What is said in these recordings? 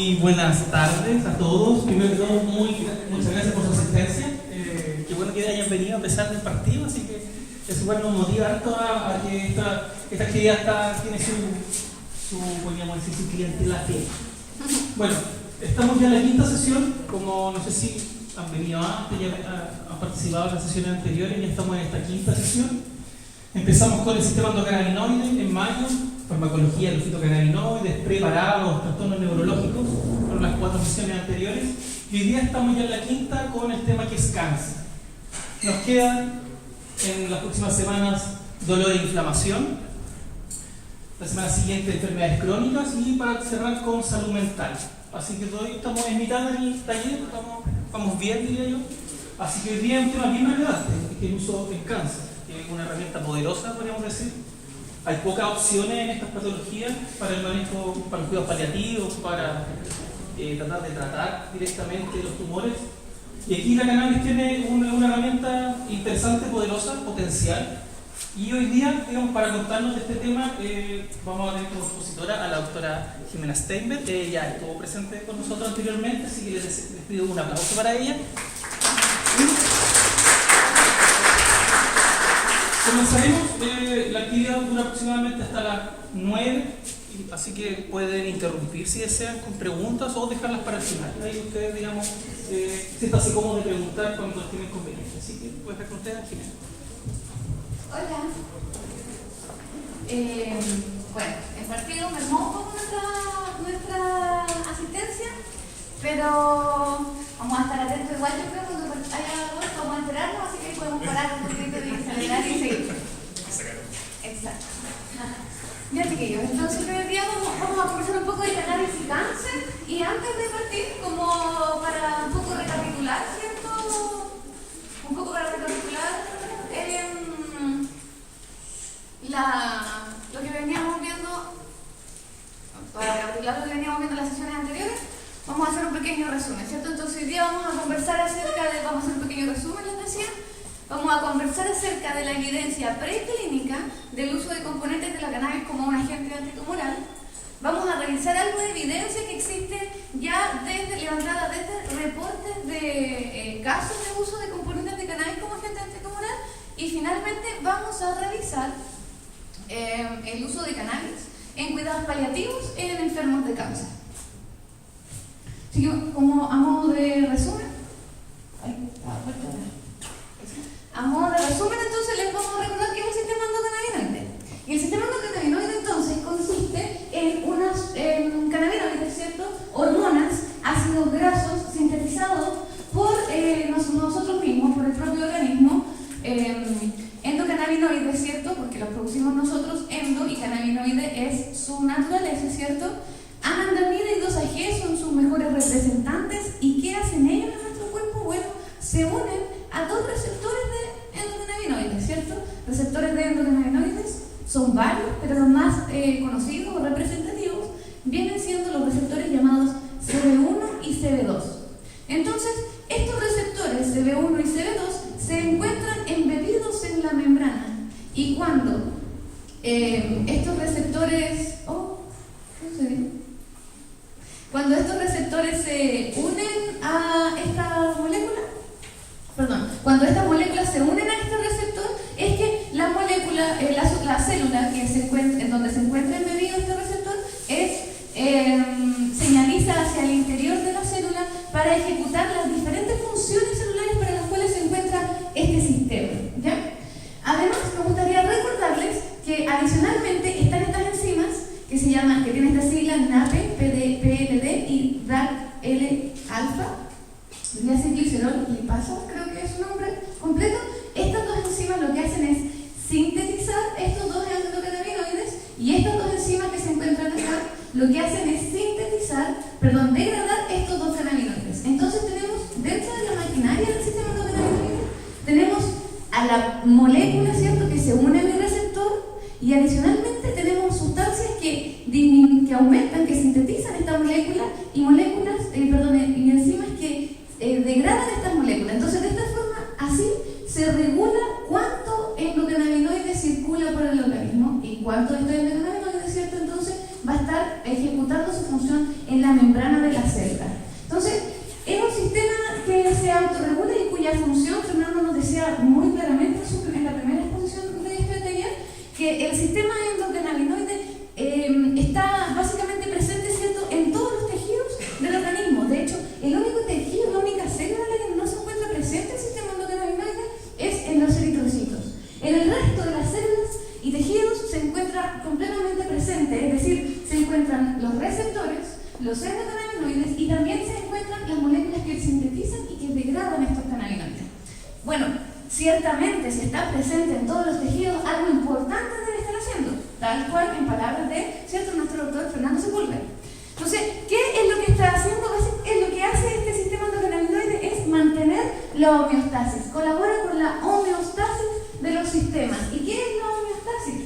Muy buenas tardes a todos. Primero que todo, muchas gracias por su asistencia. Qué bueno que hayan venido a pesar del partido, así que eso igual nos motiva harto a que esta actividad tiene podríamos decir, su clientela fiel. Bueno, estamos ya en la quinta sesión. Como no sé si han venido antes, ya han participado en las sesiones anteriores, ya estamos en esta quinta sesión. Empezamos con el sistema endocannabinoide en mayo, farmacología de los fitocannabinoides, preparados, trastornos neurológicos, fueron las 4 sesiones anteriores. Y hoy día estamos ya en la quinta con el tema que es cáncer. Nos quedan en las próximas semanas dolor e inflamación, la semana siguiente enfermedades crónicas y para cerrar con salud mental. Así que hoy estamos en mitad del taller, vamos bien, diría yo. Así que hoy día es un tema bien relevante, que es el uso en cáncer, que es una herramienta poderosa, podríamos decir. Hay pocas opciones en estas patologías para el manejo, para los cuidados paliativos, para tratar de tratar directamente los tumores. Y aquí la cannabis tiene una herramienta interesante, poderosa, potencial. Y hoy día, digamos, para contarnos de este tema, vamos a tener como expositora a la doctora Jimena Steinberg. Ella estuvo presente con nosotros anteriormente, así que les pido un aplauso para ella. Comenzaremos, la actividad dura aproximadamente hasta las 9, así que pueden interrumpir si desean con preguntas o dejarlas para el final. Ahí ustedes, digamos, siéntanse cómodos de preguntar cuando tienen conveniencia. Así que pueden dejar con ustedes, Jimena. Hola. Bueno, el partido mermó un poco nuestra asistencia, pero vamos a estar atentos igual. Yo creo que cuando haya algo vamos a enterarnos, así que podemos parar un poquito de acelerar y seguir. Exacto. Ya, chiquillos, entonces el primer día vamos a conversar un poco de cannabis y cáncer, y antes de partir, como para un poco recapitular, ¿cierto? Un poco para recapitular lo que veníamos viendo, para recapitular lo que veníamos viendo en las sesiones anteriores, vamos a hacer un pequeño resumen, ¿cierto? Entonces hoy día vamos a conversar vamos a hacer un pequeño resumen, les decía. Vamos a conversar acerca de la evidencia preclínica del uso de componentes de la cannabis como un agente antitumoral. Vamos a revisar algo de evidencia que existe ya levantada desde reportes de casos de uso de componentes de cannabis como agente antitumoral. Y finalmente vamos a revisar el uso de cannabis en cuidados paliativos en enfermos de cáncer. Así que, como a modo de resumen, entonces les vamos a recordar que es el sistema endocannabinoide. Y el sistema endocannabinoide entonces consiste en cannabinoides, ¿cierto? Hormonas, ácidos grasos sintetizados por nosotros mismos, por el propio organismo. Endocannabinoides, ¿cierto? Porque los producimos nosotros, endo y cannabinoide es su naturaleza, ¿cierto? Anandamida y 2-AG son sus mejores representantes. ¿Y qué hacen ellos en nuestro cuerpo? Bueno, se unen a dos receptores de endocannabinoides, ¿cierto? Receptores de endocannabinoides son varios, pero los más conocidos o representativos vienen siendo los receptores llamados CB1 y CB2. Entonces, estos receptores CB1 y CB2 se encuentran embebidos en la membrana, y cuando estos receptores se unen a esta molécula, cuando estas moléculas se unen a este receptor, es que la molécula, la célula que se encuentra, en donde se encuentra embebido este receptor, señaliza hacia el interior de la célula para ejecutar las diferentes funciones celulares para las cuales se encuentra este sistema, ¿ya? Además, me gustaría recordarles que adicionalmente están estas enzimas que tienen esta sigla NAPE, PLD y DAC-L-alfa, diacilglicerol lipasa, creo que es su nombre completo. Estas dos enzimas lo que hacen es sintetizar estos dos endocannabinoides, y estas dos enzimas que se encuentran acá lo que hacen es degradar estos dos cannabinoides. Entonces tenemos dentro de la maquinaria del sistema endocannabinoide, tenemos a la molécula, ¿cierto?, que se une a mi receptor, y adicionalmente tenemos sustancias que aumentan, que sintetizan esta molécula, y y enzimas que degradan estas moléculas. Entonces, de esta forma, así se regula cuánto endocannabinoide circula por el organismo y cuánto de este endocannabinoide, ¿cierto?, entonces va a estar ejecutando su función en la membrana de la que el sistema endocannabinoide está básicamente presente, ¿cierto?, en todos los tejidos del organismo. De hecho, el único tejido, la única célula en la que no se encuentra presente el sistema endocannabinoide es en los eritrocitos. En el resto de las células y tejidos se encuentra completamente presente, es decir, se encuentran los receptores, los endocannabinoides, y también se encuentran las moléculas que sintetizan y que degradan estos cannabinoides. Bueno, ciertamente, si está presente en todos los tejidos, algo importante debe estar haciendo, tal cual en palabras de, ¿cierto?, nuestro doctor Fernando Sepúlveda. Entonces, ¿qué es lo que está haciendo? Lo que hace este sistema endocannabinoide es mantener la homeostasis, colabora con la homeostasis de los sistemas. ¿Y qué es la homeostasis?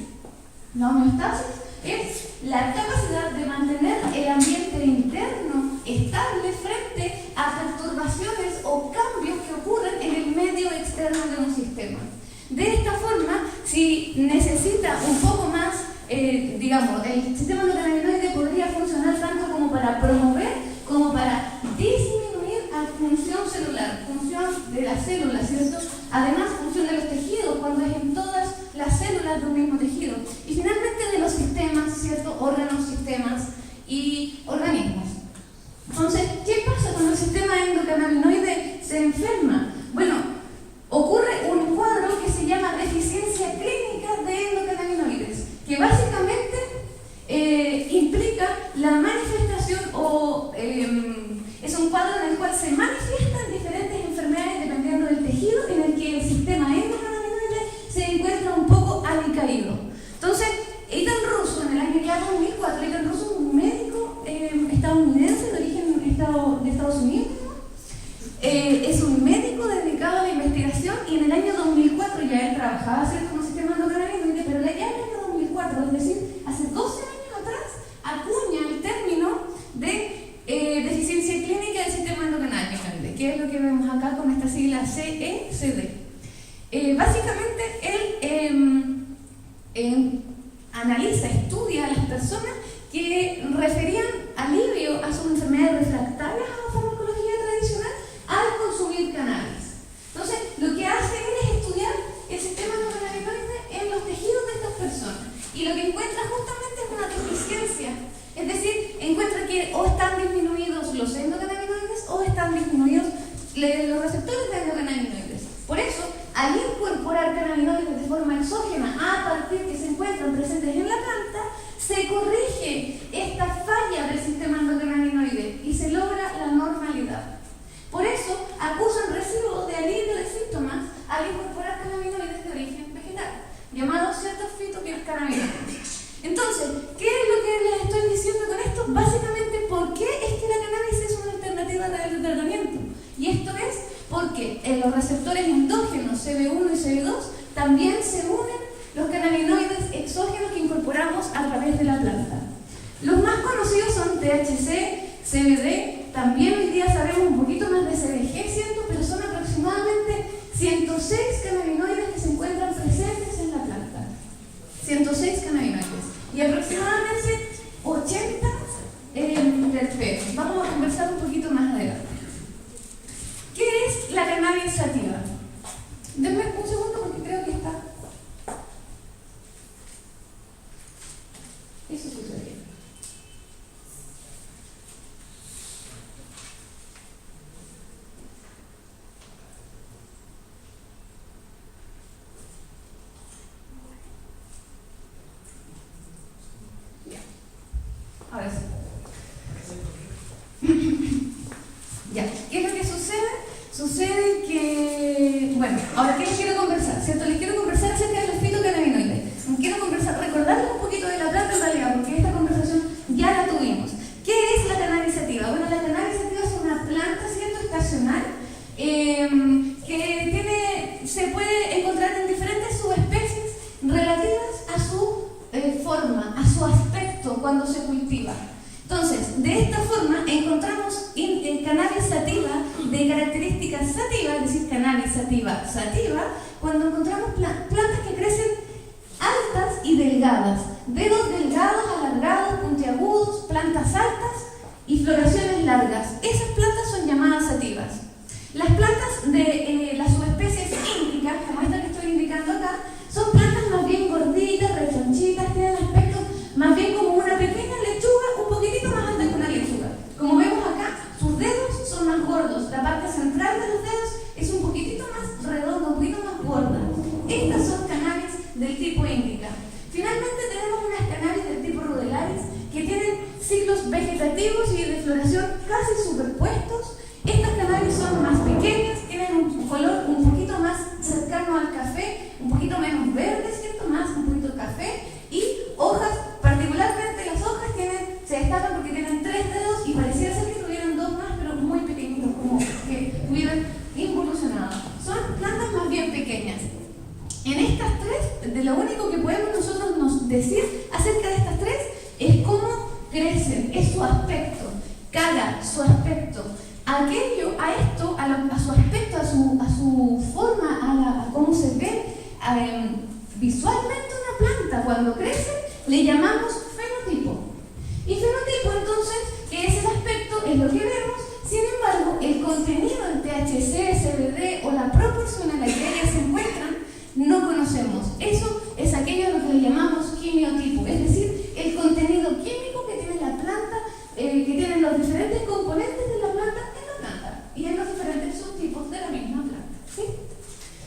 La homeostasis es la capacidad de mantener el ambiente interno estable frente a perturbaciones o cambios que ocurren en el medio externo de un sistema. De esta forma, si necesita un poco más, digamos, el sistema endocannabinoide podría funcionar tanto como para promover como para disminuir la función celular, función de las células, ¿cierto? Además, función de los tejidos, cuando es en todas las células de un mismo tejido. Y finalmente de los sistemas, ¿cierto? Órganos, sistemas y organismos. Entonces, ¿qué pasa cuando el sistema endocannabinoide se enferma? Bueno, ocurre un cuadro que se llama deficiencia clínica de endocannabinoides, que básicamente implica la manifestación es un cuadro en el cual se manifiestan diferentes enfermedades dependiendo del tejido en el que el sistema endocannabinoide se encuentra un poco alicaído. Entonces, Ethan Russo, en el año ya 2004, Ethan Russo es un médico estadounidense de origen de Estados Unidos, es un médico dedicado a la investigación, y en el año 2004 ya él trabajaba con un sistema endocannabinoide, pero ya en el año 2004, es decir, hace 12 años atrás, acuña el término de deficiencia clínica del sistema endocannabinoide, que es lo que vemos acá con esta sigla CECD. Básicamente él analiza, estudia a las personas que referían alivio a sus enfermedades refractarias a la farmacología tradicional al consumir cannabis. Entonces, lo que hace él es estudiar el sistema endocannabinoide en los tejidos de estas personas, y lo que encuentra justamente es una deficiencia, es decir, encuentra que o están disminuidos los endocannabinoides o están disminuidos los receptores de endocannabinoides. Por eso, al incorporar cannabinoides de forma exógena a partir que se encuentran presentes en la planta, se corrige esta falla del sistema endocannabinoide y se logra la normalidad. Por eso, acusan residuos de alivio de síntomas al incorporar cannabinoides de origen vegetal, llamados ciertos fitocannabinoides. Entonces, ¿qué es lo que les estoy diciendo con esto? Básicamente, ¿por qué es que la cannabis es una alternativa real de tratamiento? Y esto es porque en los receptores endógenos CB1 y CB2 también se unen los cannabinoides exógenos que incorporamos a través de la planta. Los más conocidos son THC, CBD, también hoy día sabemos un poquito más de CBG, ¿cierto? Pero son aproximadamente 106 cannabinoides que se encuentran presentes en la planta. 106 cannabinoides. Y aproximadamente 80 terpenos. Vamos a conversar un poquito más adelante. ¿Qué es la cannabis sativa? Denme un segundo porque creo que está. Eso sucede. Ya. Ahora sí. Ya. ¿Qué es lo que sucede? Sucede que, bueno, ahora ¿qué les quiero conversar? ¿Cierto? Les quiero conversar acerca de los fitocannabinoides. Quiero recordarles un poquito de la planta en realidad, porque esta conversación ya la tuvimos. ¿Qué es la cannabis sativa? Bueno, la cannabis sativa es una planta, ¿cierto?, estacional, que se puede encontrar en diferentes subespecies relativas a su forma, a su aspecto cuando se cultiva. Entonces, de esta forma encontramos cannabis sativa de características sativas, es decir, cannabis sativa cuando encontramos plantas que crecen altas y delgadas, dedos delgados, alargados, puntiagudos, plantas altas y floraciones largas. Esas plantas son llamadas sativas. Las plantas de las subespecies índicas, como esta que estoy indicando acá, son plantas más bien gorditas, café, un poquito menos verde, ¿cierto? Más un poquito de café, y hojas, particularmente las hojas se destacan porque tienen 3 dedos y pareciera ser que tuvieran 2 más, pero muy pequeñitos, como que hubieran involucionado. Son plantas más bien pequeñas. En estas 3, de lo único que podemos nosotros decir acerca de estas 3 es cómo crecen, es su aspecto, cara, su aspecto. Aquello, a esto, a su aspecto, a su forma, a cómo se ve visualmente una planta cuando crece, le llamamos fenotipo. Y fenotipo, entonces, que es el aspecto, es lo que vemos. Sin embargo, el contenido en THC, CBD o la proporción en la que ellas se encuentran, no conocemos. Eso es aquello a lo que le llamamos quimiotipo, es decir, el contenido químico que tiene la planta, que tienen los diferentes componentes de la planta en la planta y en los diferentes subtipos de la misma planta. ¿Sí?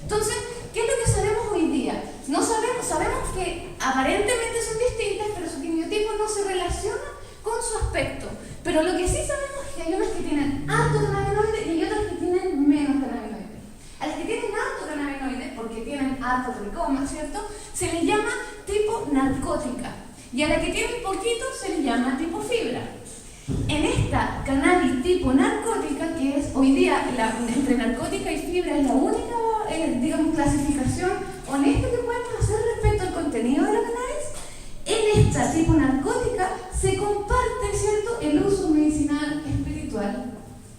Entonces, ¿qué es lo que sabemos hoy día? No sabemos que aparentemente son distintas, pero su quimiotipo no se relaciona con su aspecto. Pero lo que sí sabemos es que hay unas que tienen alto cannabinoide y hay otras que tienen menos cannabinoide. A las que tienen alto cannabinoide, porque tienen alto tricoma, ¿cierto?, se les llama tipo narcótica. Y a la que tienen poquito se les llama tipo fibra. En esta cannabis tipo narcótica, que es hoy día entre narcótica y fibra, es la única clasificación honesta que podemos hacer respecto al contenido de la cannabis. En esta tipo narcótica se comparte, ¿cierto?, el uso medicinal, espiritual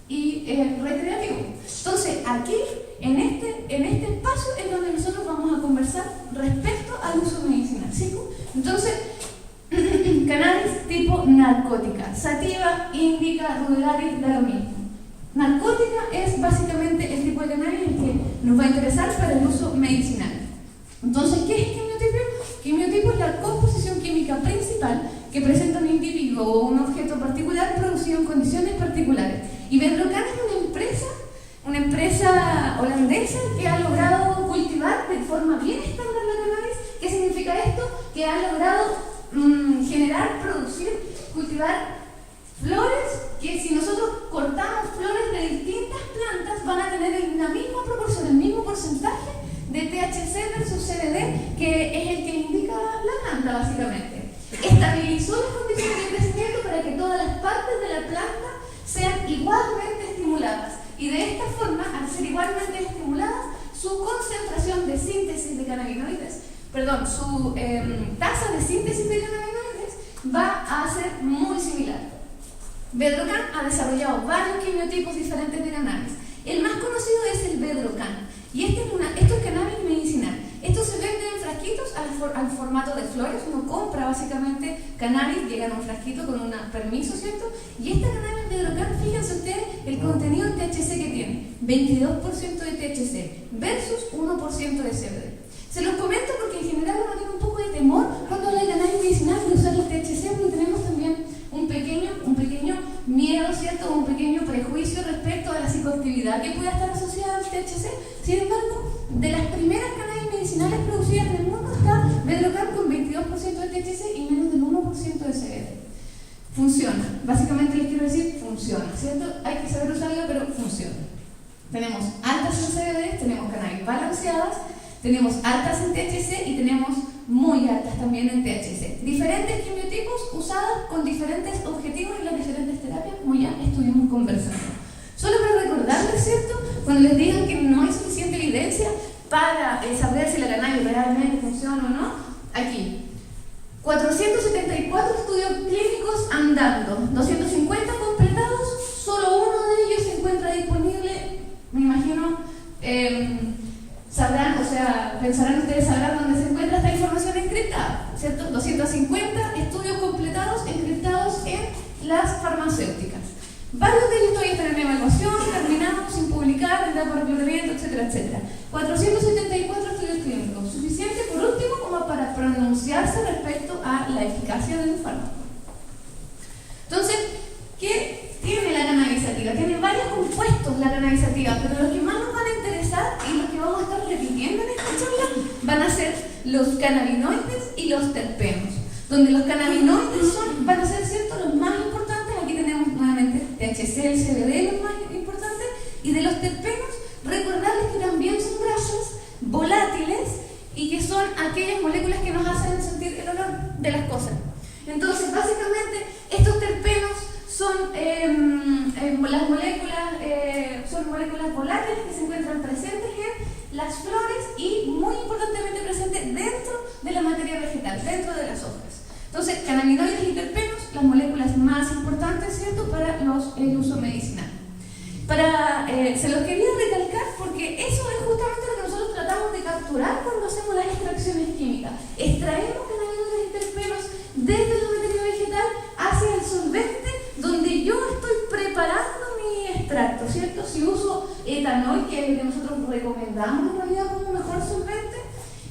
y recreativo. Entonces, aquí, en este espacio, es donde nosotros vamos a conversar respecto al uso medicinal, ¿sí? Entonces, cannabis tipo narcótica, sativa, índica, ruderaris, da lo mismo. Narcótica es básicamente el tipo de cannabis que nos va a interesar para el uso medicinal. Entonces, ¿qué es quimiotipo? Quimiotipo es la composición química principal que presenta un individuo o un objeto particular producido en condiciones particulares. Y Bedrocan es una empresa holandesa que ha logrado cultivar de forma bien estándar la cannabis. ¿Qué significa esto? Que ha logrado cultivar flores que, si nosotros cortamos flores de distintas plantas, van a tener la misma proporción, el mismo porcentaje de THC versus CBD, que es el que indica la planta, básicamente. Estabilizó las condiciones de crecimiento para que todas las partes de la planta sean igualmente estimuladas. Y de esta forma, al ser igualmente estimuladas, su concentración de síntesis de cannabinoides, su tasa de síntesis de cannabinoides va a ser muy similar. Bedrocan ha desarrollado varios quimiotipos diferentes de cannabis. El más conocido es el Bedrocan. Y esto es cannabis medicinal. Esto se vende en frasquitos al formato de flores. Uno compra básicamente cannabis, llega en un frasquito con un permiso, ¿cierto? Y esta cannabis Bedrocan, fíjense ustedes el contenido de THC que tiene: 22% de THC versus 1% de CBD. Se los comento porque en general uno tiene un poco de temor cuando habla de cannabis medicinal de usar el THC, porque tenemos también un pequeño miedo, ¿cierto? Un pequeño prejuicio respecto a la psicoactividad que pueda estar asociada al THC. Sin embargo, de las primeras cannabis medicinales producidas en el mundo está Bedrocan con 22% de THC y menos del 1% de CBD. Funciona. Básicamente les quiero decir, funciona, ¿cierto? Hay que saber usarla, pero funciona. Tenemos altas en CBD, tenemos cannabis balanceadas, tenemos altas en THC y tenemos muy altas también en THC. Diferentes quimiotipos usados con diferentes objetivos en las diferentes terapias, como ya estuvimos conversando. Solo para recordarles, ¿cierto?, cuando les digan que no hay suficiente evidencia para saber si la cannabis realmente funciona o no, aquí 474 estudios clínicos andando, 250 completados, solo uno de ellos se encuentra disponible. Me imagino, pensarán ustedes, sabrán dónde se encuentra esta información encriptada, ¿cierto? 250 estudios completados, encriptados en las farmacéuticas. Varios de ellos todavía están en evaluación, terminados, sin publicar, en etapa de reclutamiento, etcétera, etcétera. 474 estudios clínicos, suficiente por último como para pronunciarse respecto a la eficacia del fármaco. Entonces, ¿qué tiene la cannabis sativa? Tiene varios compuestos la cannabis sativa, pero los que más nos van a interesar y los que vamos a estar repitiendo en esta charla van a ser los cannabinoides y los terpenos, donde los cannabinoides van a ser, ¿cierto?, los más importantes. Aquí tenemos nuevamente THC, el CBD, los más importantes, y de los terpenos, recordarles que también son grasas volátiles y que son aquellas moléculas que nos hacen sentir el olor de las cosas. Entonces, básicamente, estos terpenos son las moléculas, son moléculas volátiles que se encuentran presentes en las flores y muy importantemente presentes dentro de la materia vegetal, dentro de las hojas. Entonces, cannabinoides y terpenos, las moléculas más importantes, ¿cierto?, para el uso medicinal. Se los quería recalcar porque eso es justamente lo que nosotros tratamos de capturar cuando hacemos las extracciones químicas. Extraemos cannabinoides y terpenos desde la materia vegetal hacia el solvente donde yo estoy preparando mi extracto, ¿cierto? Si uso etanol, que es lo que nosotros recomendamos en realidad como mejor solvente,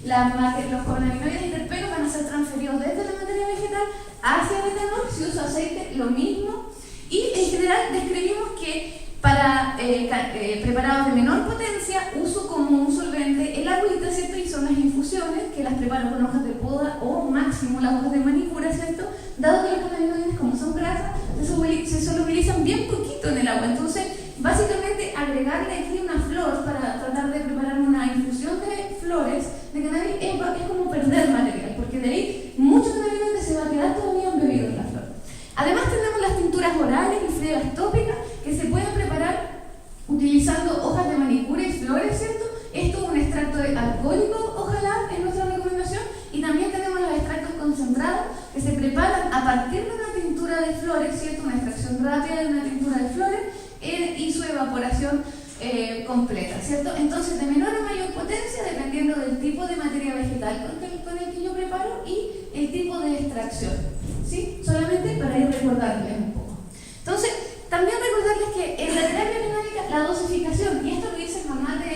los cannabinoides y terpenos van a ser transferidos desde la materia vegetal hacia el etanol. Si uso aceite, lo mismo. Y en general describimos que para preparados de menor potencia uso como un solvente el agüita, ¿cierto? Y son las infusiones que las preparo con hojas de poda o máximo las hojas de manicura, ¿cierto? Dado que los cannabinoides, como son grasas, se solubilizan bien poquito en el agua. Entonces, básicamente agregarle aquí una flor para tratar de preparar una infusión de flores de cannabis es como perder material, porque de ahí mucho cannabinoide se va a quedar todavía embebido en la flor. Además tenemos las tinturas orales y friegas tópicas que se pueden preparar utilizando hojas de manicura y flores, ¿cierto? Esto es un extracto alcohólico, ojalá, es nuestra recomendación. Y también tenemos los extractos concentrados que se preparan a partir de una tintura de flores, ¿cierto? Una extracción rápida de una tintura de flores y su evaporación completa, ¿cierto? Entonces, de menor a mayor potencia, dependiendo del tipo de materia vegetal con el que yo preparo y el tipo de extracción, ¿sí? Solamente para ir recordándoles un poco. Entonces, también recordarles que en la terapia canábica la dosificación, y esto lo dice el manual de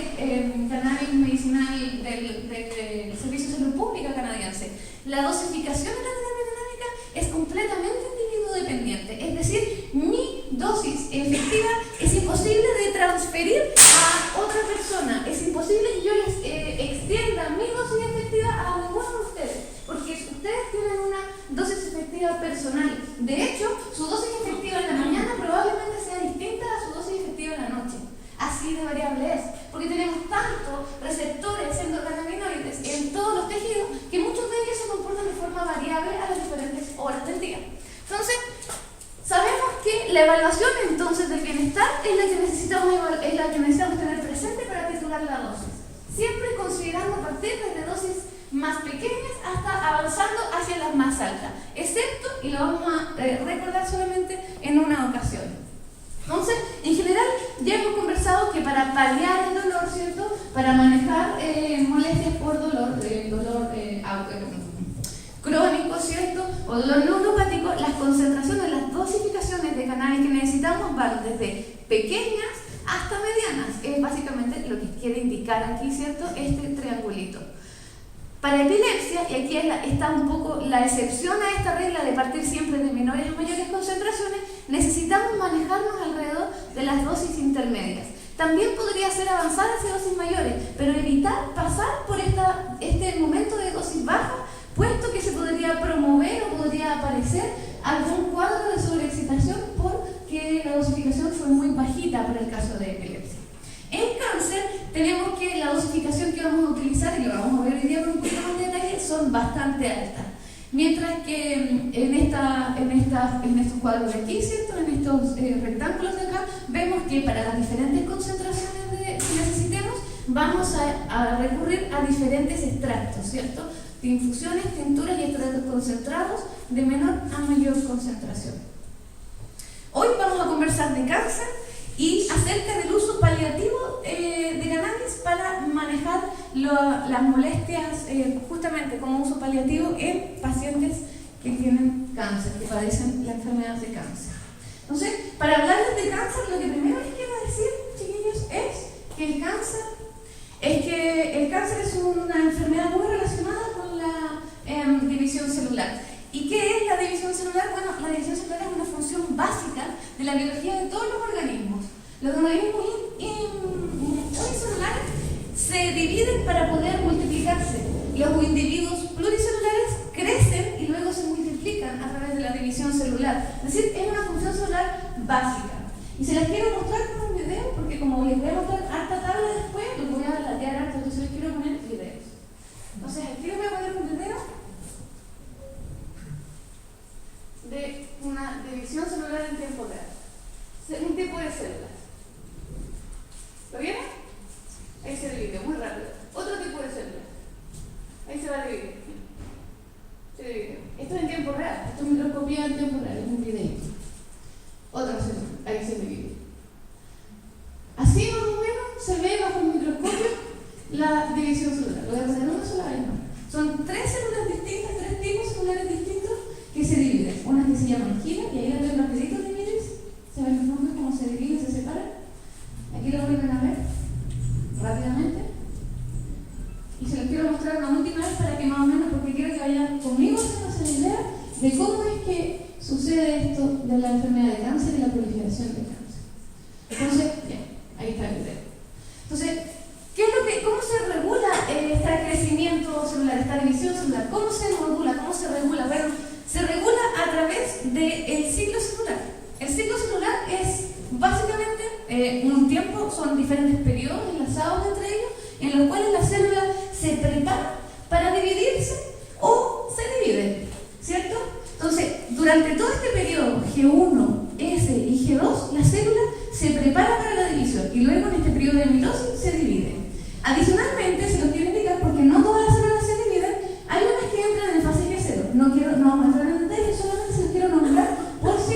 cannabis medicinal del Servicio de Salud Pública canadiense, la dosificación de la terapia canábica es completamente individuo dependiente, es decir, mi dosis efectiva es imposible de transferir a otra persona, es imposible que yo les extienda mi dosis efectiva a ninguno de ustedes, porque ustedes tienen una dosis efectiva personal. De hecho, su dosis efectiva en la mañana probablemente sea distinta a su dosis efectiva en la noche. Así de variable es, porque tenemos tantos receptores endocannabinoides en todos los tejidos que muchos de ellos se comportan de forma variable a las diferentes horas del día. Entonces, sabemos que la evaluación entonces del bienestar es la que necesitamos tener presente para titular la dosis. Siempre considerando partir desde dosis más pequeñas hasta avanzando hacia las más altas, excepto, y lo vamos a recordar solamente en una ocasión. Entonces, en general, ya hemos conversado que para paliar el dolor, ¿cierto? Para manejar molestias por dolor crónico, ¿cierto? O dolor neuropático, las concentraciones, las dosificaciones de cannabis que necesitamos van desde pequeñas hasta medianas. Es básicamente lo que quiere indicar aquí, ¿cierto? Este triangulito. Para epilepsia, y aquí está un poco la excepción a esta regla de partir siempre de menores a mayores concentraciones, necesitamos manejarnos alrededor de las dosis intermedias. También podría ser avanzar hacia dosis mayores, pero evitar pasar por este momento de dosis baja, puesto que se podría promover o podría aparecer algún cuadro de sobreexcitación porque la dosificación fue muy bajita para el caso de epilepsia. En cáncer tenemos que la dosificación que vamos a utilizar, y lo vamos a ver hoy día con un poquito más de detalle, son bastante altas. Mientras que en estos cuadros de aquí, ¿cierto? En estos rectángulos de acá, vemos que para las diferentes concentraciones que necesitemos, vamos a recurrir a diferentes extractos, ¿cierto? De infusiones, tinturas y extractos concentrados de menor a mayor concentración. Hoy vamos a conversar de cáncer y acerca del uso paliativo de cannabis para manejar las molestias justamente como uso paliativo en pacientes que tienen cáncer, que padecen la enfermedad de cáncer. Entonces, para hablarles de cáncer, lo que primero les quiero decir, chiquillos, es que el cáncer es una enfermedad muy relacionada con la división celular. ¿Y qué es la división celular? Bueno, la división celular es una función básica de la biología de todos los organismos. Los organismos unicelulares se dividen para poder multiplicarse. Los individuos pluricelulares crecen y luego se multiplican a través de la división celular. Es decir, es una función celular básica. Y se las quiero mostrar con un video, porque como les voy a mostrar harta tabla después, los voy a latear harto, entonces les quiero poner videos. va a dividir. Se divide. Esto es en tiempo real, esto es microscopía en tiempo real, es un video. Otra célula, ahí se divide. Así más o menos se ve bajo el microscopio la división celular. Lo voy a poner una sola vez más. Son tres células distintas, tres tipos celulares distintos que se dividen. Una que se llama angina, y ahí la tengo rapidito de miris. Se ven los nombres, cómo se dividen, se separan. Aquí lo vuelven a ver rápidamente. Y se los quiero mostrar una última vez para que más o menos, porque quiero que vayan conmigo haciéndose la idea de cómo es que sucede esto de la enfermedad de cáncer y la proliferación de cáncer. Entonces, ya, ahí está el video. Entonces, ¿cómo se regula este crecimiento celular, esta división celular? ¿Cómo se modula? ¿Cómo se regula? Bueno, se regula a través del ciclo celular. El ciclo celular es básicamente un tiempo, son diferentes periodos enlazados entre ellos, en los cuales la célula se prepara para dividirse o se divide, ¿cierto? Entonces, durante todo este periodo G1, S y G2, la célula se prepara para la división y luego en este periodo de mitosis se divide. Adicionalmente, se los quiero indicar porque no todas las células se dividen, hay unas que entran en fase G0. No vamos a entrar en detalle, solamente se los quiero nombrar por si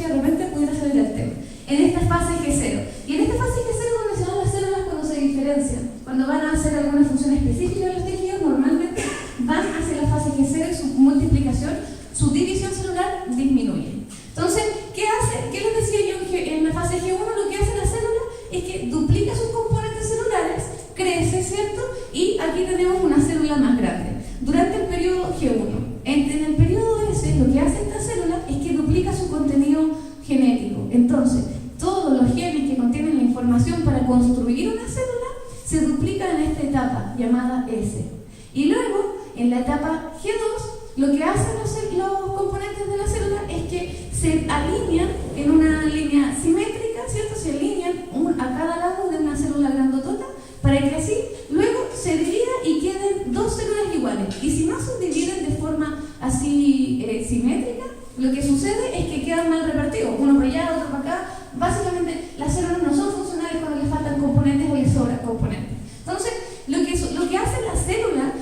de repente pudiera salir el tema. En esta fase G0. Y en esta fase G0 es donde se dan las células cuando se diferencian. Cuando van a hacer alguna función específica en los tejidos, normalmente van hacia la fase G0 y su multiplicación, su división celular disminuye. Entonces, ¿qué hace? ¿Qué les decía yo en la fase G1? Lo que hace la célula es que duplica sus componentes celulares, crece, ¿cierto? Y aquí tenemos una célula más grande. Durante el periodo G1, en el periodo S, lo que hace esta célula es que duplica su contenido genético. Entonces, todos los genes que contienen la información para construir una célula se duplican en esta etapa llamada S. Y luego, en la etapa G2, lo que hacen los componentes de la célula es que se alinean en una línea simétrica, ¿cierto? Se alinean a cada lado de una célula grandotota para que así luego se divida y queden dos células iguales. Y si no se dividen de forma así simétrica, lo que sucede es que quedan mal repartidos, uno para allá, otro para acá. Básicamente, las células no son funcionales cuando les faltan componentes o les sobran componentes. Entonces, lo que hace la célula,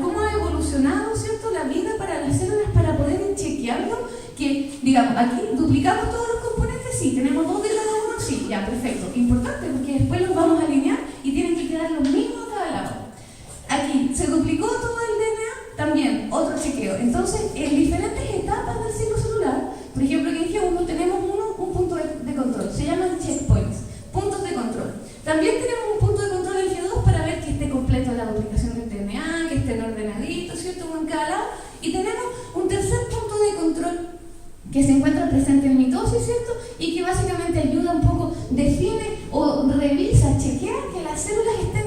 cómo ha evolucionado, ¿cierto?, la vida para las células para poder ir chequeando que, digamos, aquí duplicamos todos los componentes, sí, tenemos dos de cada uno, sí, ya, perfecto. Importante porque después los vamos a alinear y tienen que quedar los mismos a cada lado. Aquí se duplicó todo el DNA, también otro chequeo. Entonces, en diferentes etapas del ciclo celular, por ejemplo, en G1 tenemos un punto de control, se llaman checkpoints, puntos de control. También tenemos un punto de control en G2 para ver que esté completo la duplicación del DNA, que estén ordenaditos, ¿cierto?, uno en cada lado. Y tenemos un tercer punto de control que se encuentra presente en mitosis, ¿cierto?, y que básicamente ayuda un poco, define o revisa, chequea que las células estén,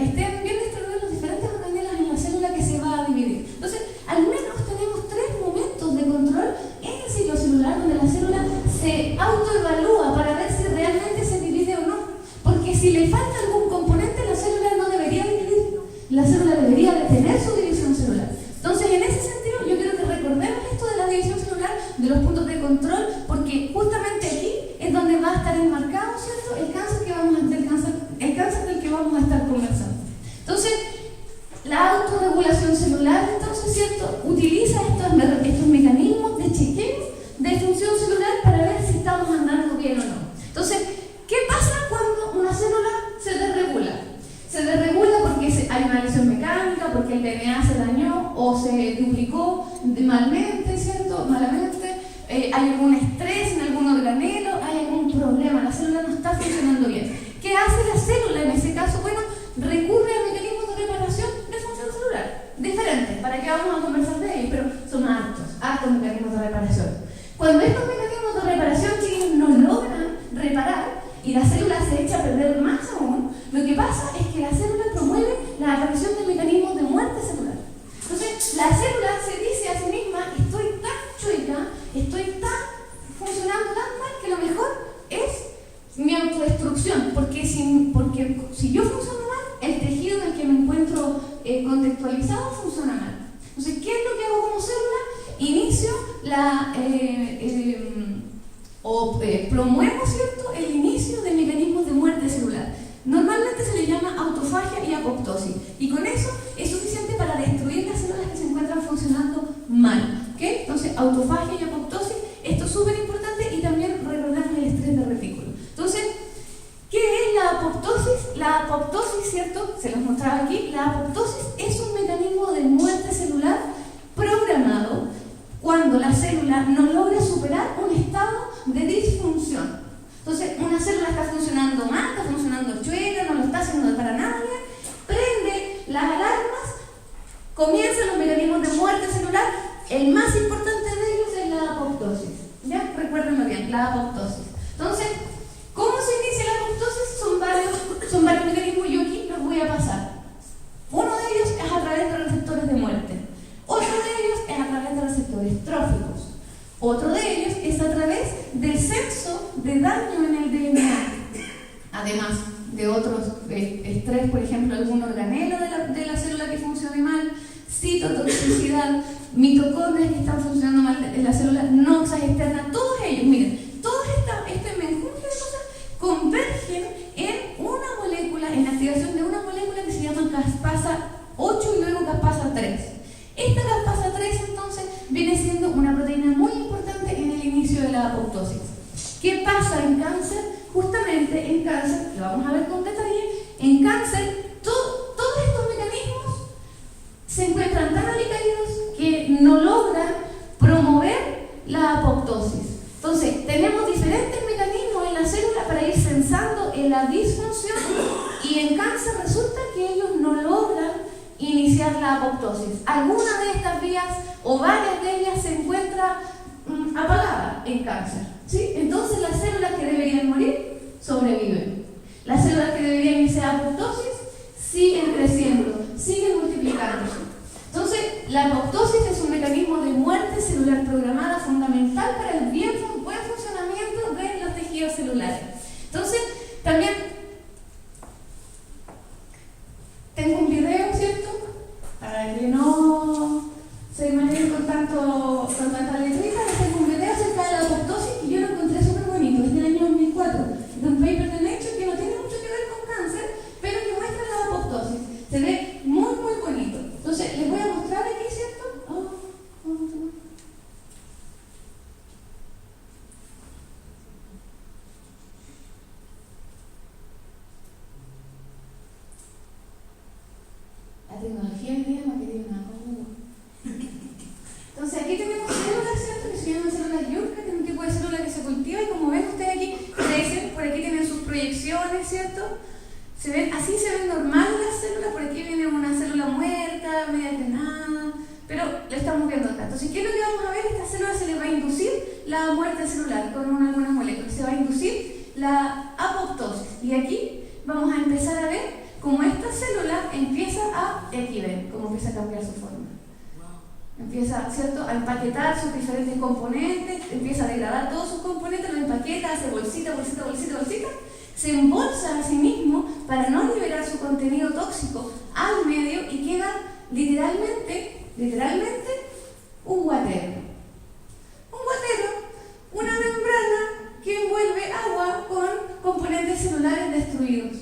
estén bien distribuidos los diferentes organelos en la célula que se va a dividir. Entonces, al menos tenemos tres momentos de control en el ciclo celular donde la célula se autoevalúa para ver si realmente se divide o no. Porque si le falta algún componente, la célula no debería dividir. La célula debería de tener su división celular. Entonces, en ese sentido, yo quiero que recordemos esto de la división celular, de los puntos de control, porque justamente aquí es donde va a estar enmarcado, ¿cierto?, el cáncer del que vamos a estar conversando. Entonces, la autorregulación celular, entonces, ¿cierto?, utiliza estos mecanismos de chequeo de función celular para ver si estamos andando bien o no. Entonces, ¿qué pasa cuando una célula se desregula? Se desregula porque hay una lesión mecánica, porque el DNA se dañó o se duplicó malmente, ¿cierto?, malamente, hay algún estrés en algún organelo, hay algún problema, la célula no está funcionando bien. ¿Qué hace la célula en ese caso? Bueno, recurre a mecanismos de reparación de función celular, diferentes, ¿para qué vamos a conversar de ellos? Pero son hartos mecanismos de reparación. Cuando estos mecanismos de reparación, chicos, no logran reparar y la célula se echa a perder más aún, lo que pasa es que la célula promueve la aparición de mecanismos de muerte celular. Entonces, la célula se dice a sí misma: estoy tan chueca, estoy tan funcionando tan mal que lo mejor es mi autodestrucción, porque si yo funciono mal, el tejido en el que me encuentro contextualizado funciona mal. Entonces, ¿qué es lo que hago como célula? Inicio promuevo, ¿cierto?, el inicio de mecanismos de muerte celular. Normalmente se le llama autofagia. autofagia y apoptosis. Y con eso es suficiente para destruir las células que se encuentran funcionando mal. ¿Okay? Entonces, autofagia y apoptosis, esto es súper importante, y también recordemos el estrés de retículo. Entonces, ¿qué es la apoptosis? La apoptosis, ¿cierto? Se los mostraba aquí. La apoptosis es un mecanismo de muerte celular programado cuando la célula no logra superar un estado de disfunción. Entonces, una célula está funcionando mal, está funcionando chueca, no lo está haciendo para nada bien, prende las alarmas, comienzan los mecanismos de muerte celular. El más importante de ellos es la apoptosis. ¿Ya? Recuérdenlo bien, la apoptosis. Entonces, ¿cómo se inicia la apoptosis? Son varios mecanismos, yo aquí los voy a pasar. Uno de ellos es a través de receptores de muerte. Otro de ellos es a través de receptores tróficos. Otro de ellos es a través del censo de daño en el DNA. Además de otros estrés, por ejemplo, algún organelo de la célula que funcione mal, citotoxicidad, mitocondrias que están funcionando mal en la célula, noxas externas, todos ellos, miren, todo este menjunje de cosas convergen en una molécula, en la activación de una molécula que se llama caspasa 8 y luego caspasa 3. Esta caspasa 3 entonces viene siendo una proteína muy importante en el inicio de la apoptosis. ¿Qué pasa en cáncer? Justamente en cáncer, lo vamos a ver con detalle, en cáncer todos estos mecanismos se encuentran tan alicaídos que no logran promover la apoptosis. Entonces, tenemos diferentes mecanismos en la célula para ir censando en la disfunción, y en cáncer resulta que ellos no logran iniciar la apoptosis. Alguna de estas vías o varias de ellas se encuentra apagada en cáncer, ¿sí? Entonces, las células que deberían morir sobreviven. Las células que deberían iniciar apoptosis siguen creciendo, siguen multiplicándose. Entonces, la apoptosis es un mecanismo de muerte celular programada fundamental para el buen funcionamiento de los tejidos celulares. Entonces, también tengo un video, ¿cierto? Para que no se manejen con tanta letrita, tengo un video acerca de la apoptosis y yo lo encontré súper bonito. Es del año 2004, de un paper de Nature que no tiene mucho que ver con cáncer, pero que muestra la apoptosis. Se ve muy, muy bonito. Entonces, les voy a mostrar aquí, ¿cierto? La tecnología hoy día no quiere nada conmigo. Entonces, aquí tenemos células, ¿cierto? Que se llaman células yucca, que es un tipo de célula que se cultiva, y como ven ustedes aquí, crecen, por aquí tienen sus proyecciones, ¿cierto? Así se ven normales las células, por aquí viene una célula muerta, media drenada, pero la estamos viendo acá. Entonces, ¿qué es lo que vamos a ver? A esta célula se le va a inducir la muerte celular con algunas moléculas, se va a inducir la apoptosis. Y aquí vamos a empezar a ver cómo esta célula empieza aquí ven, cómo empieza a cambiar su forma. Empieza, ¿cierto?, a empaquetar sus diferentes componentes, empieza a degradar todos sus componentes, los empaqueta, hace bolsita, se embolsa a sí mismo para no liberar su contenido tóxico al medio y queda literalmente un guatero. Un guatero, una membrana que envuelve agua con componentes celulares destruidos.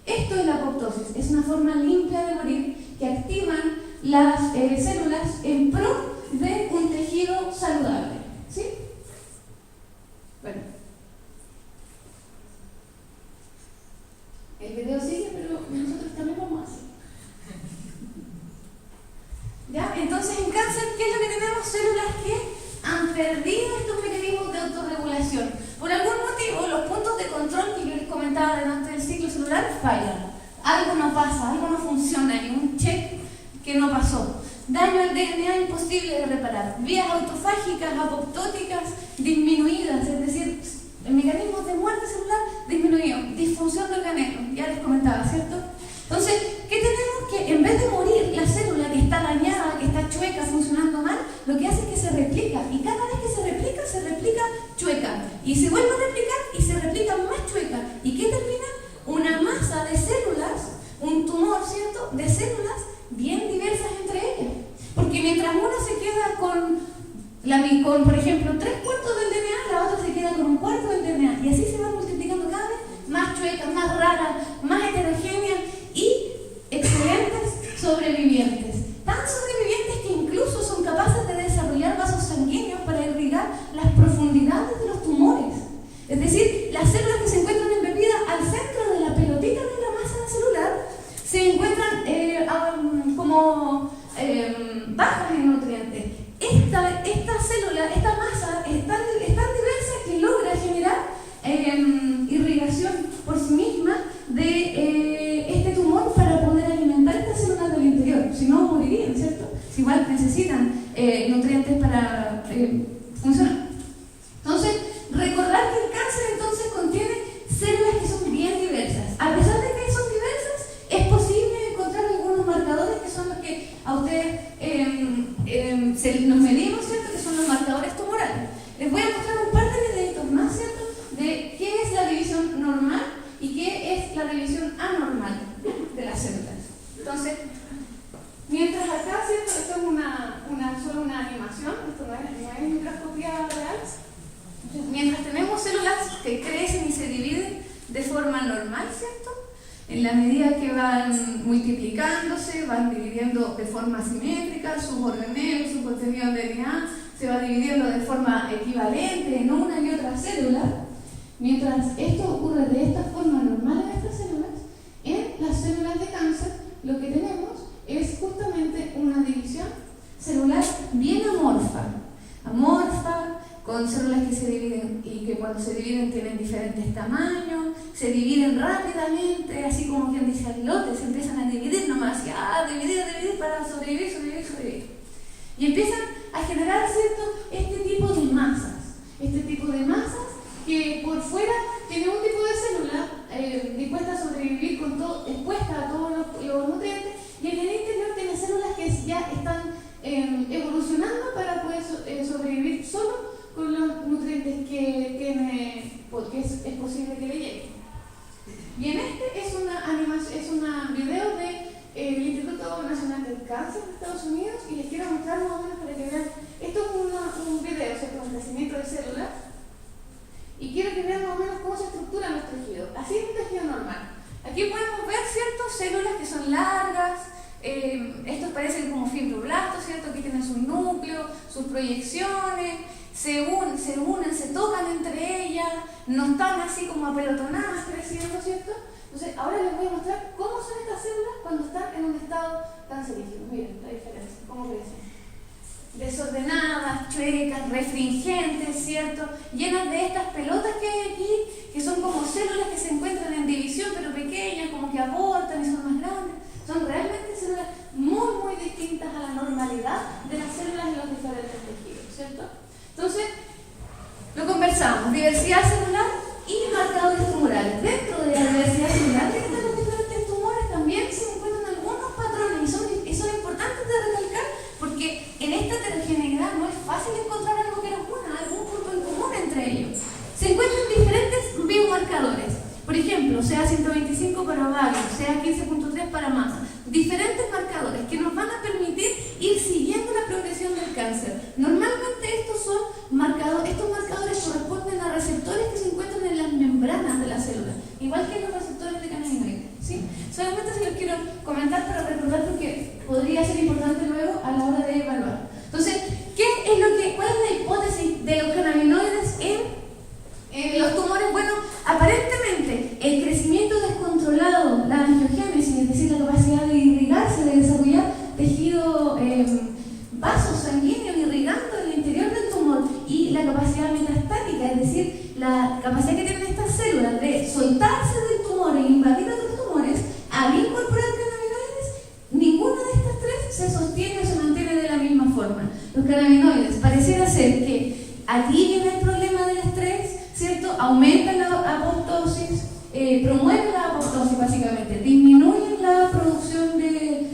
Esto es la apoptosis, es una forma limpia de morir que activan las células en pro de un tejido saludable. ¿Sí? Bueno. El video sigue, pero nosotros también vamos a hacer. ¿Ya? Entonces, en cáncer, ¿qué es lo que tenemos? Células que han perdido estos mecanismos de autorregulación. Por algún motivo, los puntos de control que yo les comentaba delante del ciclo celular fallan. Algo no pasa, algo no funciona, hay un check que no pasó. Daño al DNA imposible de reparar. Vías autofágicas, apoptóticas disminuidas, es decir, el mecanismo de muerte celular disminuido. Disfunción de organelo, ya les comentaba, ¿cierto? Entonces, ¿qué tenemos? Que en vez de morir la célula que está dañada, que está chueca, funcionando mal, lo que hace es que se replica. Y cada vez que se replica chueca. Y se vuelve a replicar y se replica más chueca. ¿Y qué termina? Una masa de células, un tumor, ¿cierto?, de células bien diversas entre ellas. Porque mientras una se queda con, por ejemplo, 3/4 del DNA, la otra se queda con 1/4 del DNA. Y así se va multiplicando cada vez más chuecas, más raras, más heterogéneas. Y igual necesitan nutrientes para funcionar. Entonces, recordar que el cáncer entonces contiene células que son bien diversas. A pesar de que son diversas, es posible encontrar algunos marcadores que son los que a ustedes nos medimos, ¿cierto? Que son los marcadores tumorales. Les voy a mostrar un par de videitos más, ¿cierto? De qué es la división normal y qué es la división anormal de las células. Entonces, mientras acá, ¿cierto? Esto es solo una animación, esto no es microscopía real. Mientras tenemos células que crecen y se dividen de forma normal, ¿cierto? En la medida que van multiplicándose, van dividiendo de forma simétrica sus organelos, su contenido de DNA, se va dividiendo de forma equivalente en una y otra célula. Mientras esto ocurre de esta forma normal en estas células, en las células de cáncer lo que tenemos es justamente una división celular bien amorfa, con células que se dividen y que cuando se dividen tienen diferentes tamaños, se dividen rápidamente, así como quien dice lotes, se empiezan a dividir nomás, dividir para sobrevivir. Y empiezan a generar, ¿cierto?, este tipo de masas que por fuera tiene un tipo de célula dispuesta a sobrevivir expuesta a todos los nutrientes, y en el interior tiene células que ya están evolucionando para poder sobrevivir solo con los nutrientes que tiene, porque es posible que le lleguen. Y en este es un video del Instituto Nacional del Cáncer de Estados Unidos, y les quiero mostrar más o menos para que vean. Esto es un video, ¿cierto?, con crecimiento de células, y quiero que vean más o menos cómo se estructuran los tejidos. Así es un tejido normal. Aquí podemos ver, ¿cierto?, células que son largas. Estos parecen como fibroblastos, ¿cierto? Aquí tienen su núcleo, sus proyecciones, se unen, se tocan entre ellas, no están así como apelotonadas creciendo, ¿cierto? Entonces, ahora les voy a mostrar cómo son estas células cuando están en un estado cancerígeno. Miren la diferencia, cómo crecen. Desordenadas, chuecas, restringentes, ¿cierto? Llenas de estas pelotas que hay aquí, que son como células que se encuentran en división, pero pequeñas, como que abortan y son más grandes. Son realmente células muy, muy distintas a la normalidad de las células en los diferentes tejidos, ¿cierto? Entonces, lo conversamos, diversidad celular y marcadores tumorales. Dentro de la diversidad celular de los diferentes tumores también se encuentran algunos patrones, y son importantes de recalcar, porque en esta heterogeneidad no es fácil encontrar algo que nos una, algún punto en común entre ellos. Se encuentran diferentes biomarcadores. Por ejemplo, CA125 para ovario, CA15.3 para mama. Diferentes marcadores que nos van a permitir ir siguiendo la progresión del cáncer. Normalmente estos marcadores corresponden a receptores que se encuentran en las membranas de la célula, igual que los receptores de cannabinoides, ¿sí? Solamente se los quiero comentar para recordar, porque podría ser importante luego a la hora de evaluar. Entonces, ¿cuál es la hipótesis de los cannabinoides en los tumores? Bueno, aparentemente el crecimiento descontrolado, la angiogénesis, es decir, la capacidad de irrigarse, de desarrollar tejido, vasos sanguíneos irrigando el interior del tumor, y la capacidad metastática, es decir, la capacidad que tienen estas células de soltarse del tumor e invadir otros tumores, al incorporar cannabinoides, ninguna de estas tres se sostiene o se mantiene de la misma forma. Los cannabinoides pareciera ser que alivian el problema del estrés, ¿cierto? Aumentan la apoptosis, promueven la apoptosis básicamente, disminuyen la producción de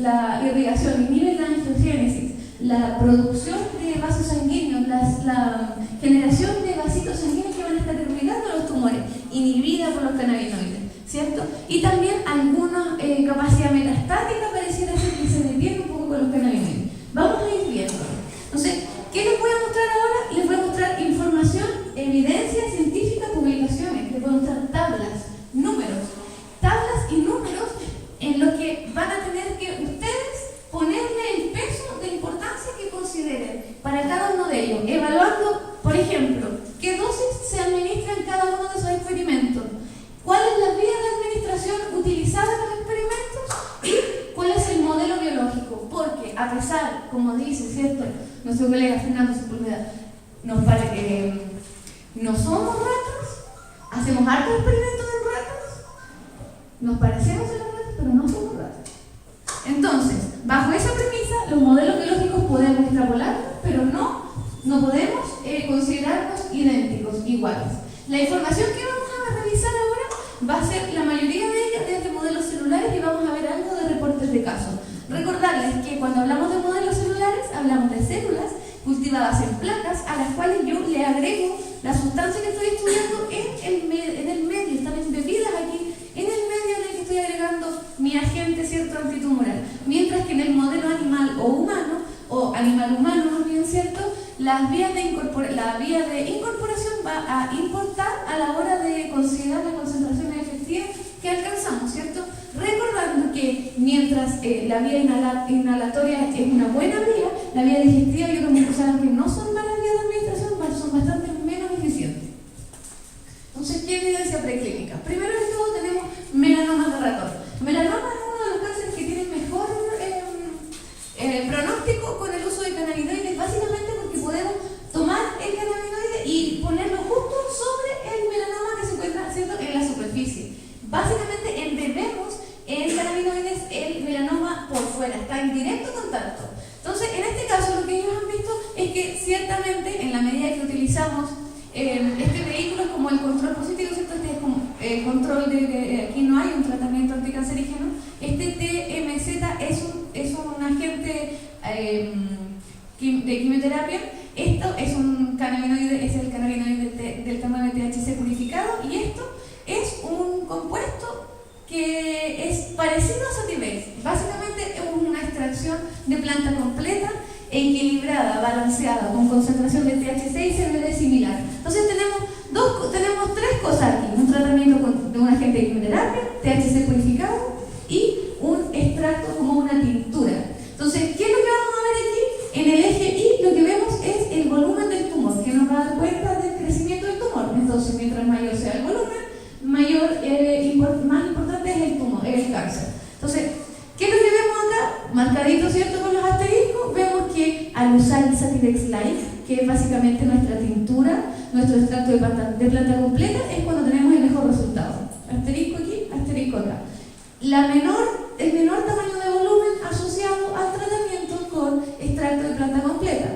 la irrigación, inhiben la angiogénesis, la producción de vasos sanguíneos, la generación de vasitos sanguíneos que van a estar irrigando los tumores, inhibida por los cannabinoides, ¿cierto? Y también alguna capacidad metastática pareciera ser que se detiene un poco con los cannabinoides. Vamos a ir viendo. Entonces, ¿qué les voy a mostrar ahora? Les voy a mostrar información, evidencia científica, publicaciones. Les voy a mostrar tablas y números en los que van a tener que ustedes ponerle el peso de importancia que consideren para cada uno de ellos, evaluando, por ejemplo, qué dosis se administra en cada uno de esos experimentos, cuál es la vía de administración utilizada en los experimentos y cuál es el modelo biológico, porque a pesar, como dice, ¿cierto?, nuestro colega Fernando Sepúlveda, nos parece que no somos ratas, hacemos hartos experimentos en ratas, nos parecemos a las ratas, pero no somos ratas. Entonces, bajo esa premisa, los modelos biológicos podemos extrapolarlos, pero no podemos considerarlos idénticos, iguales. La información que vamos a revisar ahora va a ser la mayoría de ellas desde modelos celulares y vamos a ver algo de reportes de casos. Recordarles que cuando hablamos de modelos celulares, hablamos de células cultivadas en placas a las cuales yo le agrego la sustancia que estoy estudiando en el medio, están embebidas aquí, en el medio en el que estoy agregando mi agente, ¿cierto?, antitumoral. Mientras que en el modelo animal o humano, o animal humano, más bien, ¿cierto?, la vía de incorporación va a importar a la hora de considerar las concentraciones efectivas que alcanzamos, ¿cierto? Recordando que mientras la vía inhalatoria es una buena vía, la vía digestiva y otros mucosados que no son malas vías de administración son bastante menos eficientes. Entonces, ¿qué evidencia preclínica? Primero de todo tenemos melanomas de ratón. Melanoma es uno de los cánceres que tiene mejor pronóstico con el uso de cannabinoides, básicamente porque podemos tomar el cannabinoide y ponerlo justo sobre el melanoma que se encuentra, ¿cierto?, en la superficie. Básicamente embebemos en cannabinoides el melanoma por fuera, está en directo contacto. Entonces, en este caso, lo que ellos han visto es que ciertamente, en la medida que utilizamos este vehículo como el control positivo, ¿cierto?, este es como el control de aquí no hay un tratamiento anticancerígeno, este TMZ es un agente de quimioterapia. Esto es un cannabinoide, es el cannabinoide del tamaño de THC purificado, y esto es un compuesto que es parecido a Sativex. Básicamente es una extracción de planta completa, equilibrada, balanceada, con concentración de THC y CBD similar. Entonces tenemos tres cosas aquí: un tratamiento de un agente de quimioterapia, THC purificado y un extracto como una tintura. Entonces, ¿qué es lo que vamos a ver aquí? En el eje Y lo que vemos es el volumen del tumor, que nos va a dar cuenta del crecimiento del tumor. Entonces, mientras mayor sea el volumen, más importante es el tumor, es el cáncer. Entonces, ¿qué es lo que vemos acá? Marcadito, ¿cierto?, con los asteriscos, vemos que al usar el Sativex Light, que es básicamente nuestra tintura, nuestro extracto de planta completa, es cuando tenemos el mejor resultado. Asterisco aquí, asterisco acá. El menor tamaño de volumen asociado al tratamiento con extracto de planta completa.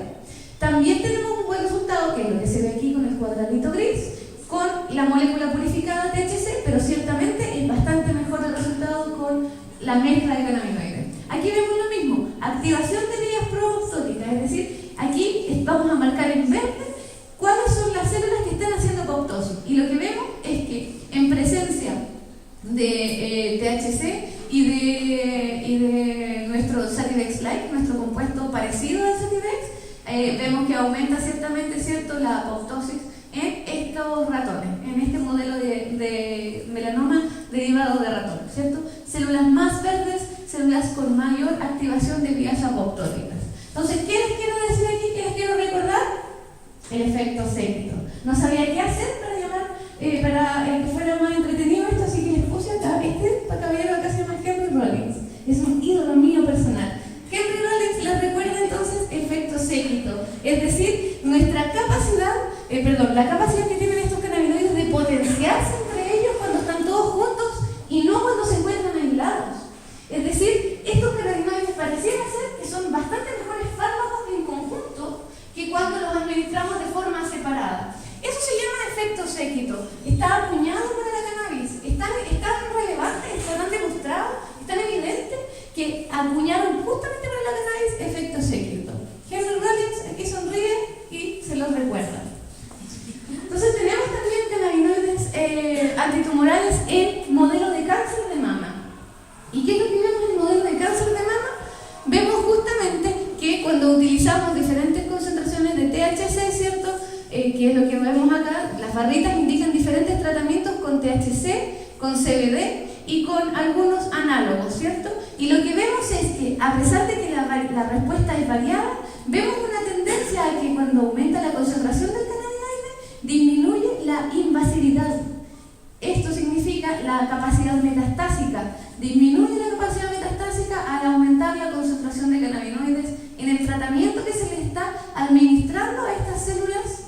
También tenemos un buen resultado, que es lo que se ve aquí con el cuadradito gris, con la molécula purificada THC, pero ciertamente es bastante mejor el resultado con la mezcla de cannabinoides. Aquí vemos lo mismo, activación de vías pro-apoptóticas, es decir, aquí vamos a marcar en verde cuáles son las células que están haciendo apoptosis. Y lo que vemos es que en presencia de THC y de nuestro Sativex Light, nuestro compuesto parecido al Sativex, vemos que aumenta ciertamente, ¿cierto?, la apoptosis en estos ratones, en este modelo de melanoma derivado de ratón, ¿cierto? Células más verdes, células con mayor activación de vías apoptóticas. Entonces, ¿qué les quiero decir aquí? ¿Qué les quiero recordar? El efecto séquito. No sabía qué hacer para que fuera más entretenido esto, así que les puse acá. Este caballero acá se llama Henry Rollins. Es un ídolo mío personal. Henry Rollins les recuerda entonces efecto séquito, es decir, nuestra capacidad, la capacidad que tienen estos cannabinoides de potenciarse entre ellos cuando están todos juntos y no cuando se encuentran aislados. Es decir, estos cannabinoides pareciera ser que son bastante mejores fármacos en conjunto que cuando los administramos de forma separada. Eso se llama efecto séquito. Está acuñado para la cannabis. Es tan relevante, es tan demostrado, es tan evidente que acuñaron justamente para la cannabis efecto séquito. Henry Rollins aquí sonríe y se los recuerda. Entonces tenemos también cannabinoides antitumorales en modelo de cáncer de mama. ¿Y qué es lo que vemos en el modelo de cáncer de mama? Vemos justamente que cuando utilizamos diferentes concentraciones de THC, ¿cierto?, que es lo que vemos acá, las barritas indican diferentes tratamientos con THC, con CBD y con algunos análogos, ¿cierto? Y lo que vemos es que, a pesar de que la respuesta es variada, vemos una tendencia a que cuando aumenta la concentración del cannabinoide, disminuye la invasividad. Esto significa la capacidad metastásica. Disminuye la capacidad metastásica al aumentar la concentración de cannabinoides en el tratamiento que se le está administrando a estas células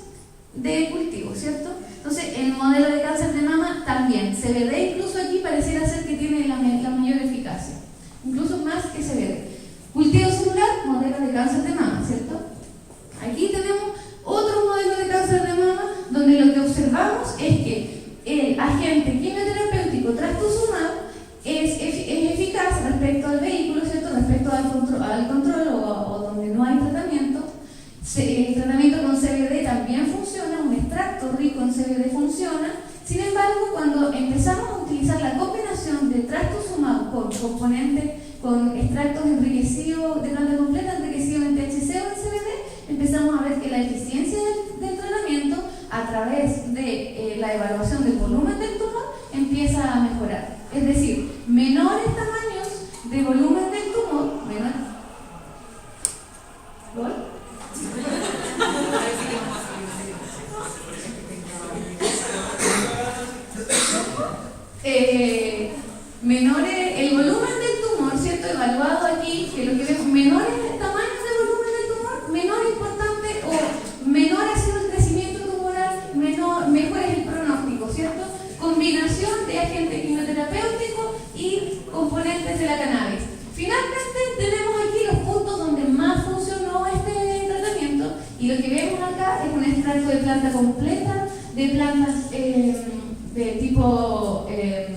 de cultivo, ¿cierto? Entonces, el modelo de cáncer de mama también. CBD incluso aquí pareciera ser que tiene la mayor eficacia, incluso más que CBD. con componentes, con extractos enriquecidos de planta completa, enriquecidos en THC o en CBD, empezamos a ver que la eficiencia del tratamiento a través de la evaluación del volumen del tumor empieza a mejorar. Es decir, menores tamaños de volumen del tumor, menores, el volumen del tumor, ¿cierto? Evaluado aquí, que lo que vemos, menores tamaños de volumen del tumor, menor importante o menor ha sido el crecimiento tumoral, mejor es el pronóstico, ¿cierto? Combinación de agente quimioterapéutico y componentes de la cannabis. Finalmente tenemos aquí los puntos donde más funcionó este tratamiento y lo que vemos acá es un extracto de planta completa, de plantas de tipo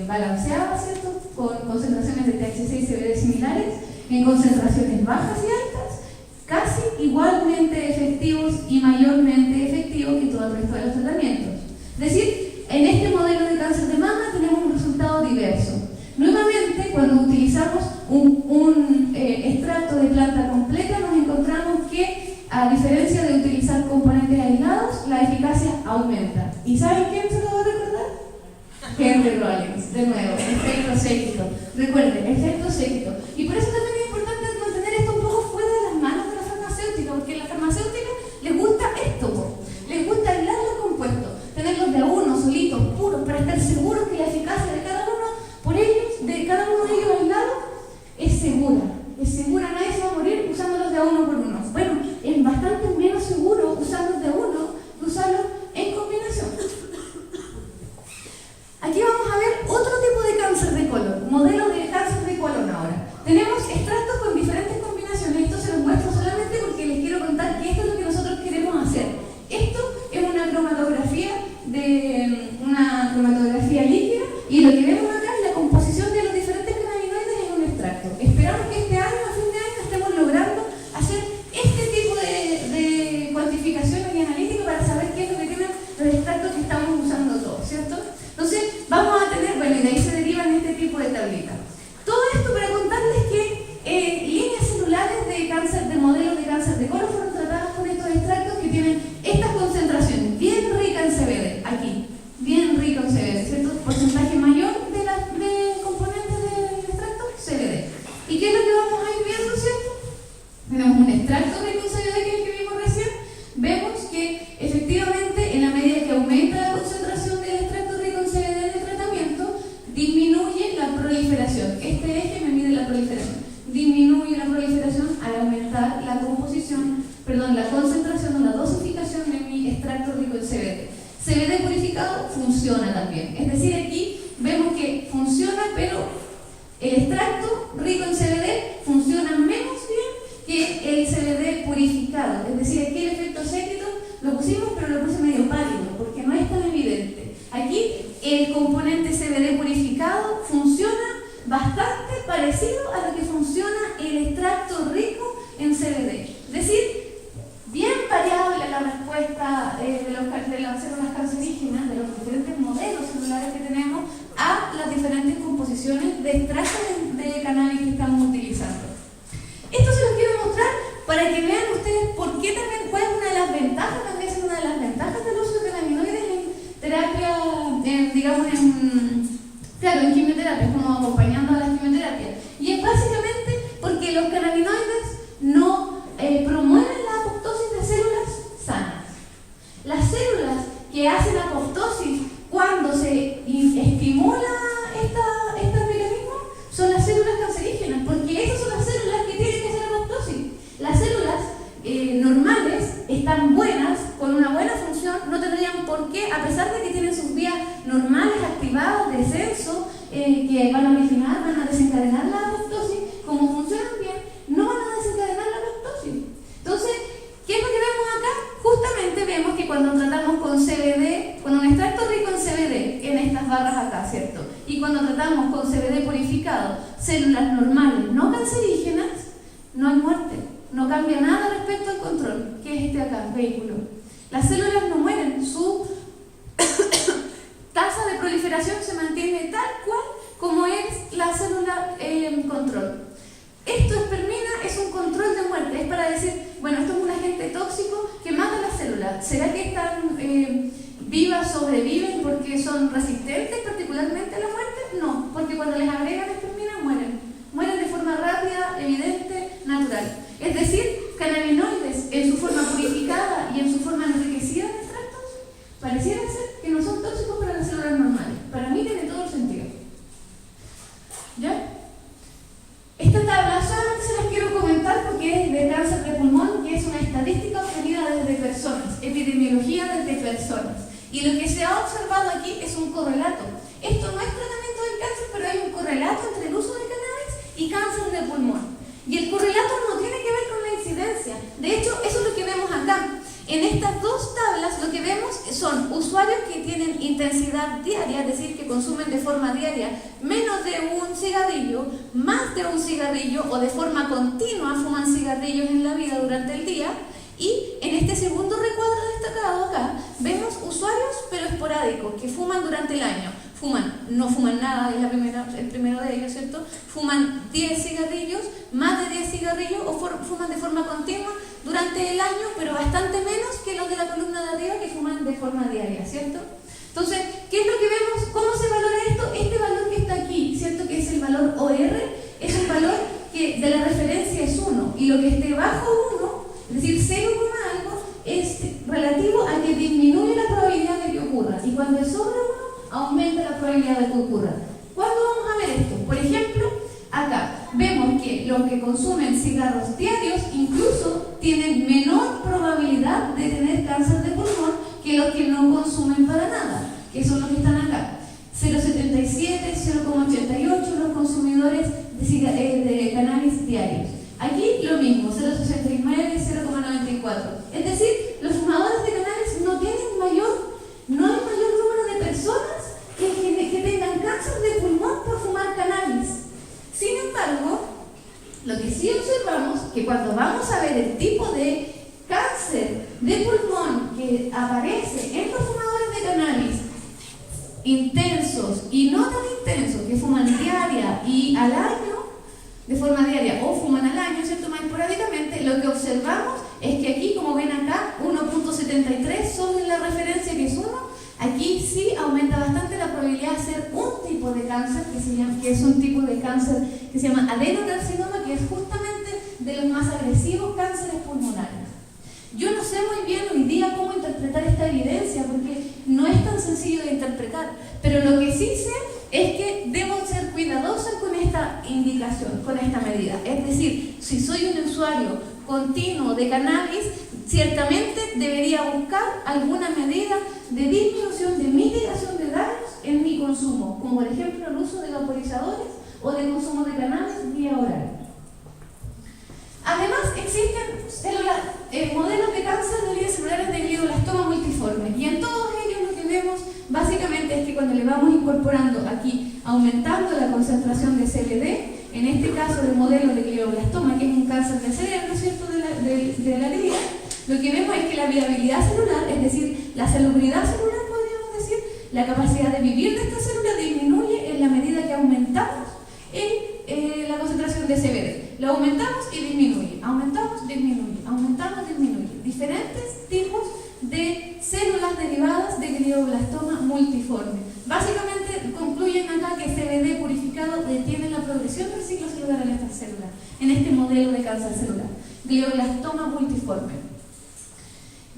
balanceado, ¿cierto? Con concentraciones de THC y CBD similares, en concentraciones bajas y altas, casi igualmente efectivos y mayormente efectivos que todo el resto de los tratamientos. Es decir, en este modelo de cáncer de mama tenemos un resultado diverso. Nuevamente, cuando utilizamos un extracto de planta completa, nos encontramos que, a diferencia de utilizar componentes aislados, la eficacia aumenta. ¿Y saben quién se lo va a recordar? Henry Rollins, de nuevo, efecto séquito. Recuerden, efecto séquito. Y por eso también es importante mantener esto un poco fuera de las manos de la farmacéutica, porque a la farmacéutica les gusta esto, les gusta aislar los compuestos, tenerlos de a uno, solitos, puros, para estar seguros que la eficacia de cada uno, por ellos, de cada uno de ellos aislados, es segura, nadie se va a morir usándolos de a uno por uno. Bueno, es bastante menos seguro usarlos de a uno que usarlos en combinación. Aquí vamos a ver otro tipo de cáncer de colon, modelo de cáncer de colon ahora. Tenemos extractos con diferentes combinaciones, esto se los muestro solamente porque les quiero contar que esto es lo que nosotros queremos hacer. Esto es una cromatografía líquida y lo que vemos acá es la composición de los diferentes cannabinoides en un extracto. Esperamos que este año, a fin de año, estemos logrando hacer este tipo de cuantificaciones y analíticas para saber qué es lo que tienen los extractos que estamos usando todos, ¿cierto? Entonces, vamos a tener, bueno, y de ahí se derivan este tipo de tablitas. Todo esto para contarles que líneas celulares de cáncer, de modelos de cáncer de colon fueron tratadas con estos extractos que tienen estas concentraciones, bien rica en CBD, aquí, bien rico en CBD, ¿cierto? Porcentaje mayor de componentes del extracto, CBD. ¿Y qué es lo que vamos a ir viendo, cierto? Tenemos un extracto rico en CBD que es el que vimos recién. Vemos que efectivamente en la medida que aumenta la concentración del extracto rico en CBD de tratamiento, disminuye la proliferación. Este eje me mide la proliferación. Disminuye la proliferación al aumentar la concentración o la dosificación de mi extracto rico en CBD. CBD purificado funciona también. Es decir, aquí vemos que funciona, pero el extracto rico en CBD funciona menos bien que el CBD purificado. Es decir, aquí el efecto séquito lo pusimos, pero lo puse medio pálido, porque no es tan evidente. Aquí el componente CBD purificado funciona bastante parecido a lo que funciona el extracto rico en CBD. Es decir, bien variable la respuesta de las células cancerígenas, de los diferentes modelos celulares que tenemos, a las diferentes composiciones de extractos de cannabis que estamos utilizando. Esto se los quiero mostrar para que vean ustedes por qué también, cuál es una de las ventajas, también es una de las ventajas del uso de cannabinoides en terapia, en quimioterapia, como acompañando a las quimioterapias. Y es básicamente porque los cannabinoides no promueven la apoptosis de células sanas. Las células que hacen apoptosis cuando se estimula este mecanismo son las células cancerígenas, porque esas son las células que tienen que hacer apoptosis. Las células normales están buenas, con una buena función, no tendrían por qué, a pesar de que tienen sus vías normales activadas de censo, que van a desencadenar la apoptosis, como funcionan bien, no van a desencadenar la apoptosis. Entonces, ¿qué es lo que vemos acá? Justamente vemos que cuando tratamos con CBD, con un extracto rico en CBD, en estas barras acá, ¿cierto? Y cuando tratamos con CBD purificado, células normales no cancerígenas, no hay muerte, no cambia nada respecto al control, que es este acá, vehículo. Las células no mueren, su tasa de proliferación se mantiene tal cual como es la célula vivas sobreviven porque son resistentes particularmente a la muerte? No, porque cuando les agregan espirmina mueren. Mueren de forma rápida, evidente, natural. Es decir, cannabinoides en su forma purificada y en su forma enriquecida en extractos pareciera ser que no son tóxicos para las células normales. Para mí tiene todo el sentido. ¿Ya? Esta tabla solamente se las quiero comentar porque es de cáncer de pulmón, que es una estadística obtenida desde personas, epidemiología desde personas. Y lo que se ha observado aquí es un correlato. Esto no es tratamiento del cáncer, pero hay un correlato entre el uso de cannabis y cáncer de pulmón. Y el correlato no tiene que ver con la incidencia. De hecho, eso es lo que vemos acá. En estas dos tablas lo que vemos son usuarios que tienen intensidad diaria, es decir, que consumen de forma diaria menos de un cigarrillo, más de un cigarrillo o de forma continua fuman cigarrillos en la vida durante el día. Y en este segundo recuadro destacado acá vemos usuarios pero esporádicos que fuman durante el año. No fuman nada, es el primero de ellos, ¿cierto? Fuman 10 cigarrillos, más de 10 cigarrillos o fuman de forma continua durante el año, pero bastante menos que los de la columna de arriba que fuman de forma diaria, ¿cierto? Entonces, ¿qué es lo que vemos? ¿Cómo se valora esto? Este valor que está aquí, ¿cierto? Que es el valor OR, es un valor que de la referencia es 1, y lo que esté bajo 1, es decir, 0, algo, es relativo a que disminuye la probabilidad de que ocurra, y cuando es sobre 1, aumenta la probabilidad de que ocurra. ¿Cuándo vamos a ver esto? Por ejemplo, acá vemos que los que consumen cigarros diarios incluso tienen menor probabilidad de tener cáncer de pulmón que los que no consumen para nada, que son los que están acá. 0,77, 0,88 los consumidores de cannabis diarios. Aquí lo mismo, 0,69, 0,94. Es decir, los fumadores de cannabis no hay mayor número de personas que tengan cáncer de pulmón por fumar cannabis. Sin embargo, lo que sí observamos que cuando vamos a ver el tipo de cáncer de pulmón que aparece en los fumadores de cannabis intensos y no tan intensos, que fuman diaria y al año, de forma diaria o fuman al año, ¿cierto? Más esporádicamente, lo que observamos es que aquí, como ven acá, 1,73 sobre la referencia que es 1, aquí sí aumenta bastante la probabilidad de hacer un tipo de cáncer que es un tipo de cáncer que se llama adenocarcinoma, que es justamente de los más agresivos cánceres pulmonares. Yo no sé muy bien hoy día cómo interpretar esta evidencia porque no es tan sencillo de interpretar, pero lo que sí sé es que debo ser cuidadosa con esta indicación, con esta medida. Es decir, si soy un usuario continuo de cannabis, ciertamente debería buscar alguna medida de disminución, de mitigación de daños en mi consumo, como por ejemplo el uso de vaporizadores o de consumo de cannabis vía oral. Además, existen modelos de cáncer de líneas celulares de glioblastoma multiforme, y en todos ellos lo que vemos básicamente es que cuando le vamos incorporando aquí, aumentando la concentración de CBD, en este caso del modelo de glioblastoma, que es un cáncer del cerebro, ¿cierto?, de la glia, lo que vemos es que la viabilidad celular, es decir, la salubridad celular, podríamos decir, la capacidad de vivir de esta célula disminuye en la medida que aumentamos la concentración de CBD. Lo aumentamos y disminuye, aumentamos, disminuye, aumentamos, disminuye. Diferentes tipos de células derivadas de glioblastoma multiforme. Básicamente concluyen acá que CBD purificado detiene la progresión del ciclo celular en esta célula, en este modelo de cáncer celular. Glioblastoma multiforme.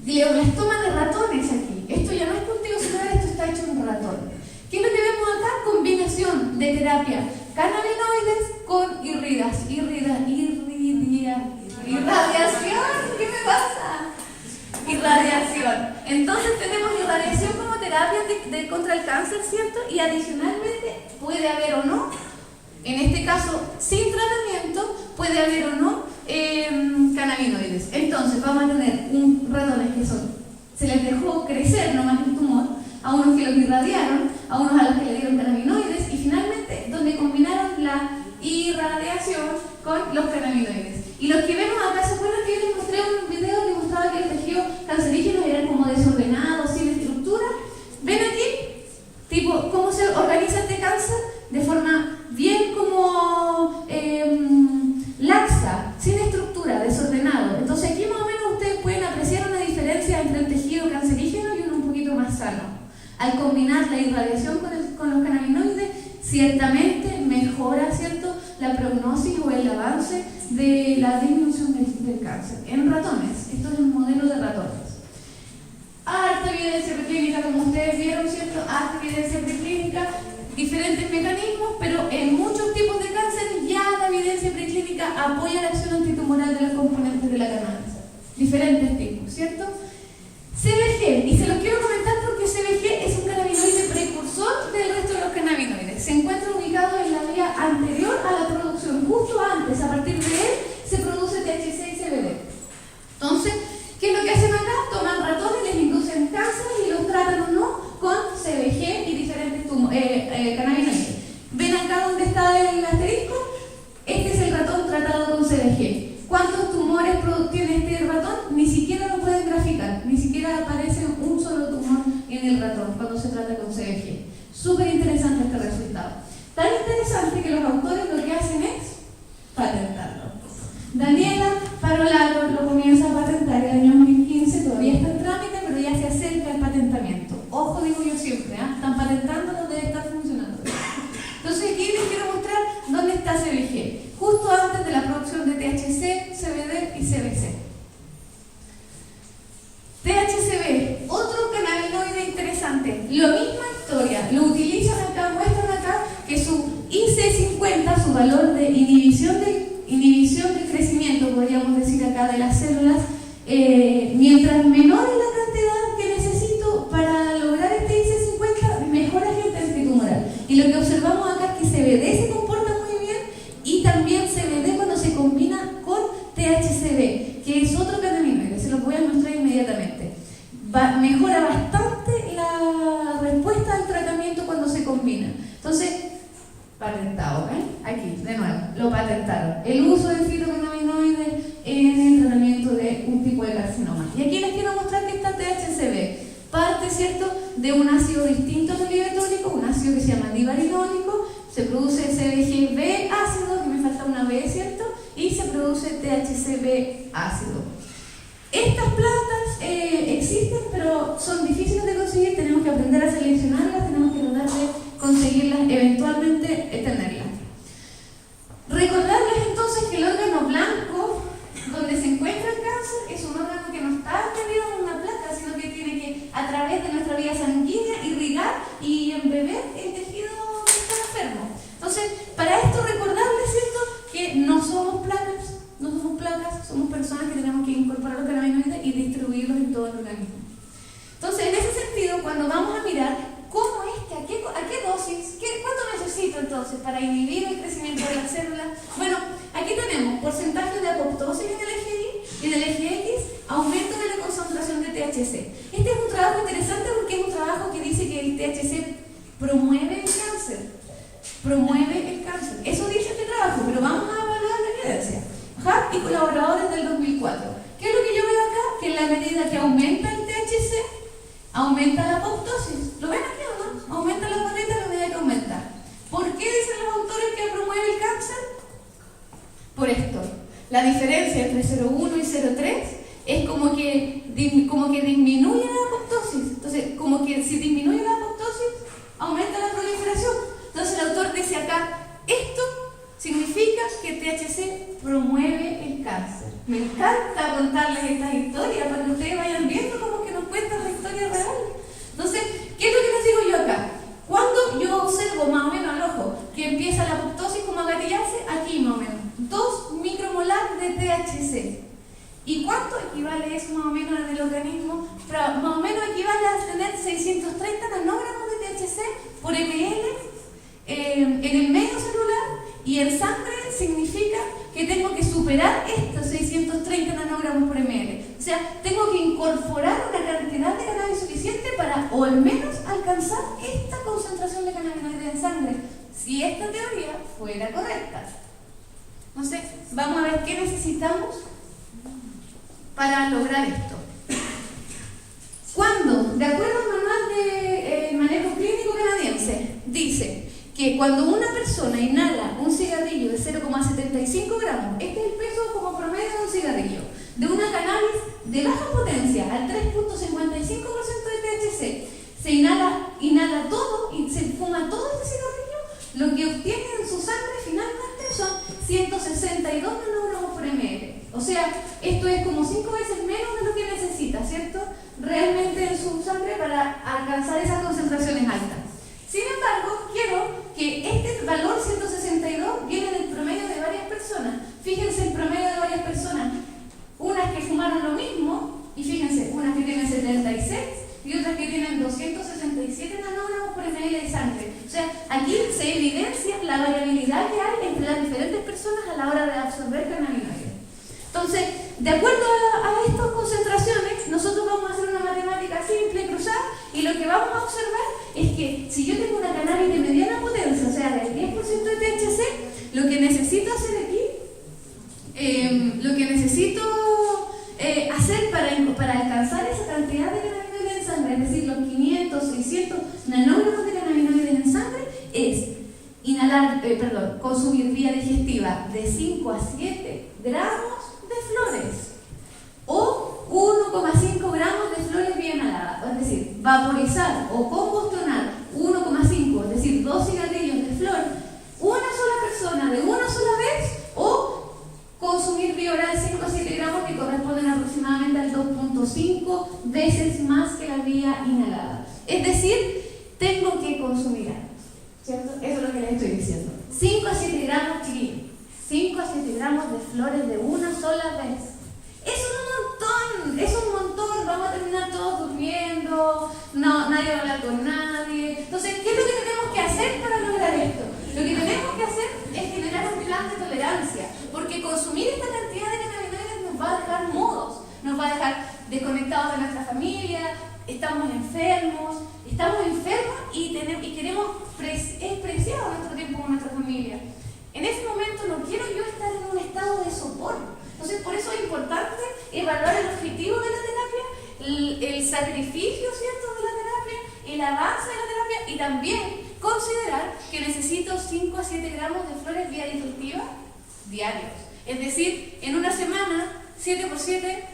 Glioblastoma de ratones aquí. Esto ya no es cultivo celular, esto está hecho en ratón. ¿Qué es lo que vemos acá? Combinación de terapia cannabinoides con irradiación. ¿Qué me pasa? Irradiación. Entonces tenemos irradiación como terapia contra el cáncer, ¿cierto? Y adicionalmente puede haber o no, en este caso sin tratamiento, puede haber o no cannabinoides. Entonces vamos a tener ratones que se les dejó crecer nomás el tumor, a unos que los irradiaron, a unos a los que le dieron cannabinoides y finalmente donde combinaron la irradiación con los cannabinoides. Y los que vemos acá, ¿se acuerdan que yo les mostré un video que mostraba que los tejidos cancerígenos eran como desordenados, sin estructura? ¿Ven aquí? Tipo, ¿cómo se organiza este cáncer? De forma bien como laxa, sin estructura, desordenado. Entonces aquí más o menos ustedes pueden apreciar una diferencia entre el tejido cancerígeno y uno un poquito más sano. irradiación con los cannabinoides ciertamente mejora, ¿cierto?, la prognosis o el avance de la disminución del cáncer. En ratones, esto es un modelo de ratones. Harta evidencia preclínica, como ustedes vieron, ¿cierto? Harta evidencia preclínica, diferentes mecanismos, pero en muchos tipos de cáncer ya la evidencia preclínica apoya la acción antitumoral de los componentes de la cannabis. Diferentes tipos, ¿cierto? CBG, y se los quiero comentar porque CBG es un cannabinoide precursor del resto de los cannabinoides. Se encuentra ubicado en la vía anterior a la producción, justo antes, a partir de él se produce THC y CBD. Entonces, ¿qué es lo que hacen acá? Toman ratones, les inducen cáncer y los tratan o no con CBG y diferentes cannabinoides. ¿Ven acá donde está el asterisco? Este es el ratón tratado con CBG. ¿Cuántos tumores tiene este ratón? Ni siquiera lo pueden graficar, ni siquiera aparece un solo tumor en el ratón cuando se trata con CBG. Súper interesante este resultado. Tan interesante que los autores lo que hacen es patentarlo. Daniela Parolato lo comienza a patentar en el año 2015, todavía está en trámite, pero ya se acerca el patentamiento. Ojo, digo yo siempre, están patentando donde debe estar funcionando. Entonces aquí les quiero mostrar dónde está CBG, justo antes de la producción de THC, CBD y CBC. THCV, otro cannabinoide interesante, la misma historia, lo utilizan acá, muestran acá que su IC50, su valor de inhibición del crecimiento, podríamos decir acá, de las células, mientras menor es la cantidad que necesito para lograr este IC50, mejor agente antitumoral. Y lo que observamos acá es que CBD se comporta muy bien y también CBD cuando se combina con THCV, que es otro cannabinoide, se los voy a mostrar inmediatamente. Mejora bastante la respuesta al tratamiento cuando se combina. Entonces, patentado, aquí, de nuevo, lo patentaron. El uso de fitocannabinoides en el tratamiento de un tipo de carcinoma. Y aquí les quiero mostrar que está THCV. Parte, ¿cierto?, de un ácido distinto al oligotónico, un ácido que se llama divarinólico. Se produce CBGB ácido, que me falta una B, ¿cierto? Y se produce THCV ácido. Estas plantas existen, pero son difíciles de conseguir. Tenemos que aprender a seleccionarlas, tenemos que tratar de conseguirlas, eventualmente tenerlas. Recordarles entonces que el órgano blanco, donde se encuentra el cáncer, es un órgano que no está adherido en una placa, sino que tiene que, a través de nuestra vía sanguínea, irrigar y embeber el tejido que está enfermo. Entonces, para esto recordarles, ¿cierto?, que no somos placas, somos personas que tenemos que incorporar los cannabinoides y distribuirlos en todo el organismo. Entonces, en ese sentido, cuando vamos a mirar cómo es que, a qué dosis, cuánto necesito entonces para inhibir el crecimiento de las células, bueno, aquí tenemos porcentaje de apoptosis en el eje Y y en el eje X, aumento de la concentración de THC. Este es un trabajo interesante porque es un trabajo que dice que el THC promueve el cáncer. Promueve el cáncer. Eso dice este trabajo, pero vamos a evaluar la evidencia. Hart y colaboradores del 2004. ¿Qué es lo que yo veo acá? Que en la medida que aumenta el THC, aumenta la apoptosis. ¿Lo ven aquí o no? Aumenta la boleta a la medida que aumenta. ¿Por qué dicen los autores que promueve el cáncer? Por esto. La diferencia entre 0,1 y 0,3 es como que disminuye la apoptosis. Entonces, como que si disminuye la apoptosis, aumenta la proliferación. Entonces el autor dice acá, esto significa que THC promueve el cáncer. Me encanta contarles estas historias para que ustedes vayan viendo cómo que nos cuentan la historia real. Entonces, ¿qué es lo que les digo yo acá? Cuando yo observo más o menos al ojo que empieza la apoptosis como a gatillarse, aquí más o menos, 2 micromolar de THC. ¿Y cuánto equivale eso más o menos en el organismo? Más o menos equivale a tener 630 nanogramos de THC por ml en el medio celular, y en sangre significa que tengo que superar estos 630 nanogramos por ml. O sea, tengo que incorporar una cantidad de cannabis suficiente para o al menos alcanzar esta concentración de cannabinoides en sangre, si esta teoría fuera correcta. Entonces, vamos a ver qué necesitamos para lograr esto. Cuando, de acuerdo al manual de manejo clínico canadiense, dice que cuando una persona inhala un cigarrillo de 0,75 gramos, este es el peso como promedio de un cigarrillo, de una cannabis de baja potencia al 3,55% de THC, se inhala todo 162 nanogramos por ml. O sea, esto es como 5 veces menos de lo que necesita, ¿cierto? Realmente en su sangre para alcanzar esas concentraciones altas. Sin embargo, quiero que este valor 162 viene del promedio de varias personas. Fíjense el promedio de varias personas. Unas que fumaron lo mismo, y fíjense, unas que tienen 76 y otras que tienen 267 nanogramos por ml de sangre. O sea, aquí se evidencia la variabilidad que hay entre las diferentes personas a la hora de absorber cannabinoides. Entonces, de acuerdo a estas concentraciones, nosotros vamos a hacer una matemática simple, cruzada, y lo que vamos a observar es que si yo tengo una cannabis de mediana potencia, o sea, del 10% de THC, lo que necesito hacer aquí, hacer para alcanzar esa cantidad de cannabinoides en sangre, es decir, los 500, 600 nanogramos de cannabinoides en sangre, es consumir vía digestiva de 5 a 7 gramos de flores o 1,5 gramos de flores bien inhaladas, es decir, vaporizar o combustionar 1,5, es decir, 2 cigarrillos de flor, una sola persona de una sola vez, o consumir vía oral 5 a 7 gramos que corresponden aproximadamente al 2,5 veces más que la vía inhalada. Es decir, tengo que consumir algo, ¿cierto? Eso es lo que les estoy diciendo. 5 a 7 gramos, chiquillos. 5 a 7 gramos de flores de una sola vez. Es un montón, vamos a terminar todos durmiendo, nadie va a hablar con nadie. Entonces, ¿qué es lo que tenemos que hacer para lograr esto? Lo que tenemos que hacer es generar un plan de tolerancia, porque consumir esta cantidad de cannabinoides nos va a dejar mudos, nos va a dejar desconectados de nuestra familia, estamos enfermos y queremos preciar nuestro tiempo con nuestra familia. En ese momento no quiero yo estar en un estado de sopor. Entonces, por eso es importante evaluar el objetivo de la terapia, el sacrificio, ¿cierto?, de la terapia, el avance de la terapia, y también considerar que necesito 5 a 7 gramos de flores vía digestiva diarios. Es decir, en una semana, 7 por 7,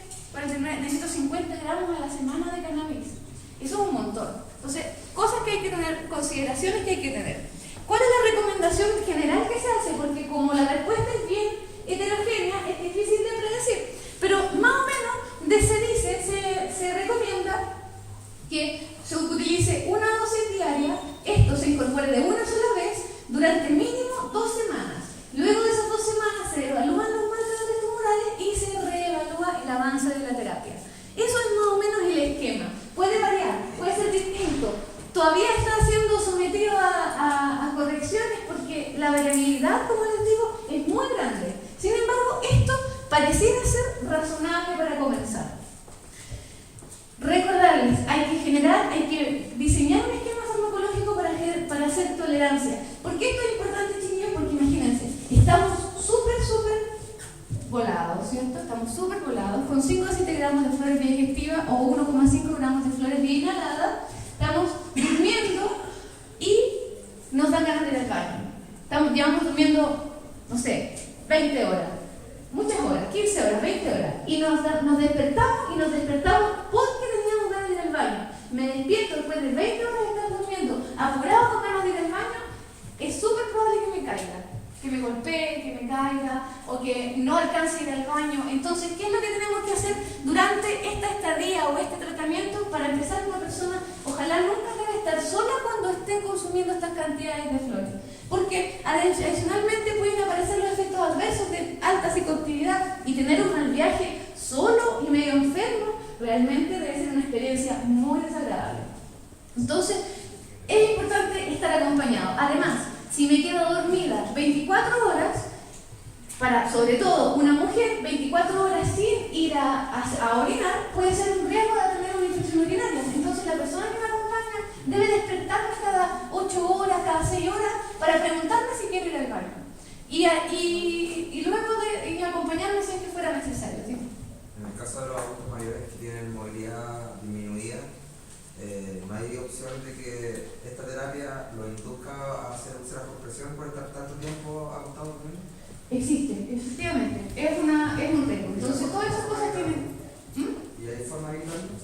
necesito 50 gramos a la semana de cannabis. Eso es un montón. Entonces, cosas que hay que tener, consideraciones que hay que tener. ¿Cuál es la recomendación general que se hace? Porque como la respuesta es bien heterogénea, es difícil de predecir. Pero más o menos se recomienda que se utilice una dosis diaria, esto se incorpore de una sola vez durante mínimo 2 semanas. Luego de esas 2 semanas se evalúan los marcadores tumorales y se reevalúa el avance de la terapia. Eso es más o menos el esquema. Puede variar, puede ser distinto. Todavía está siendo sometido a correcciones porque la variabilidad, como les digo, es muy grande. Sin embargo, esto pareciera ser razonable para comenzar. Recordarles, hay que diseñar un esquema farmacológico para hacer tolerancia. ¿Por qué esto es importante, chiquillos? Porque imagínense, estamos súper volados, ¿cierto? Estamos súper volados, con 5 a 7 gramos de flores vía digestiva o 1,5 gramos de flores vía inhalada. Estamos durmiendo y nos dan ganas de ir al baño. Llevamos durmiendo, no sé, 20 horas, muchas horas, 15 horas, 20 horas. Y nos despertamos porque teníamos ganas de ir al baño. Me despierto después de 20 horas de estar durmiendo, apurado con ganas de ir al baño. Es súper probable que me caiga, que me golpee, que me caiga o que no alcance a ir al baño. Entonces, ¿qué es lo que tenemos que hacer durante esta estadía o este tratamiento? Para empezar, una persona ojalá nunca debe estar sola cuando esté consumiendo estas cantidades de flores, porque adicionalmente pueden aparecer los efectos adversos de alta psicoactividad, y tener un mal viaje solo y medio enfermo realmente debe ser una experiencia muy desagradable. Entonces, es importante estar acompañado. Además, si me quedo dormida 24 horas, sobre todo una mujer, 24 horas sin ir a orinar, puede ser un riesgo de tener una infección urinaria. Entonces, la persona que me acompaña debe despertarme cada 8 horas, cada 6 horas, para preguntarme si quiero ir al baño. Y luego de acompañarme si es que fuera necesario, ¿sí? En el caso de los adultos mayores que tienen movilidad disminuida, no hay opción de que esta terapia lo induzca a hacer úlceras por presión por estar tanto tiempo acostado con él. Existe, efectivamente, es un riesgo. Entonces, todas esas cosas tienen. ¿Y hay forma de evitarlo?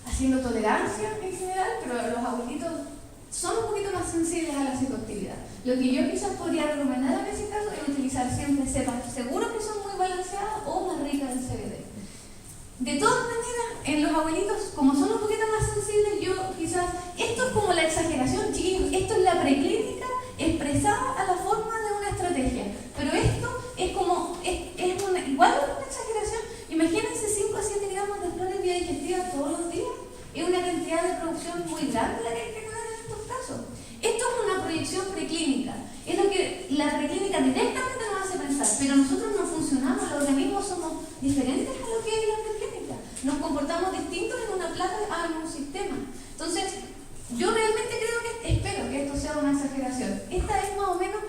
Haciendo tolerancia en general, pero los abuelitos son un poquito más sensibles a la psicoactividad. Lo que yo quizás podría recomendar en ese caso es utilizar pacientes sepan seguro que son muy balanceadas o más ricas en CBD. De todas maneras, en los abuelitos, como son un poquito más sensibles, yo quizás, esto es como la exageración, chiquillos, esto es la preclínica expresada a la forma de una estrategia, pero esto es como, igual es una exageración. Imagínense 5 a 7 gramos de flores vía digestiva todos los días, es una cantidad de producción muy grande la que hay que tener en estos casos. Esto es una proyección preclínica, es lo que la preclínica directamente nos hace pensar, pero nosotros no funcionamos, los organismos somos diferentes a lo que es la preclínica, nos comportamos distintos en una planta a en un sistema. Entonces, yo realmente espero que esto sea una exageración. Esta es más o menos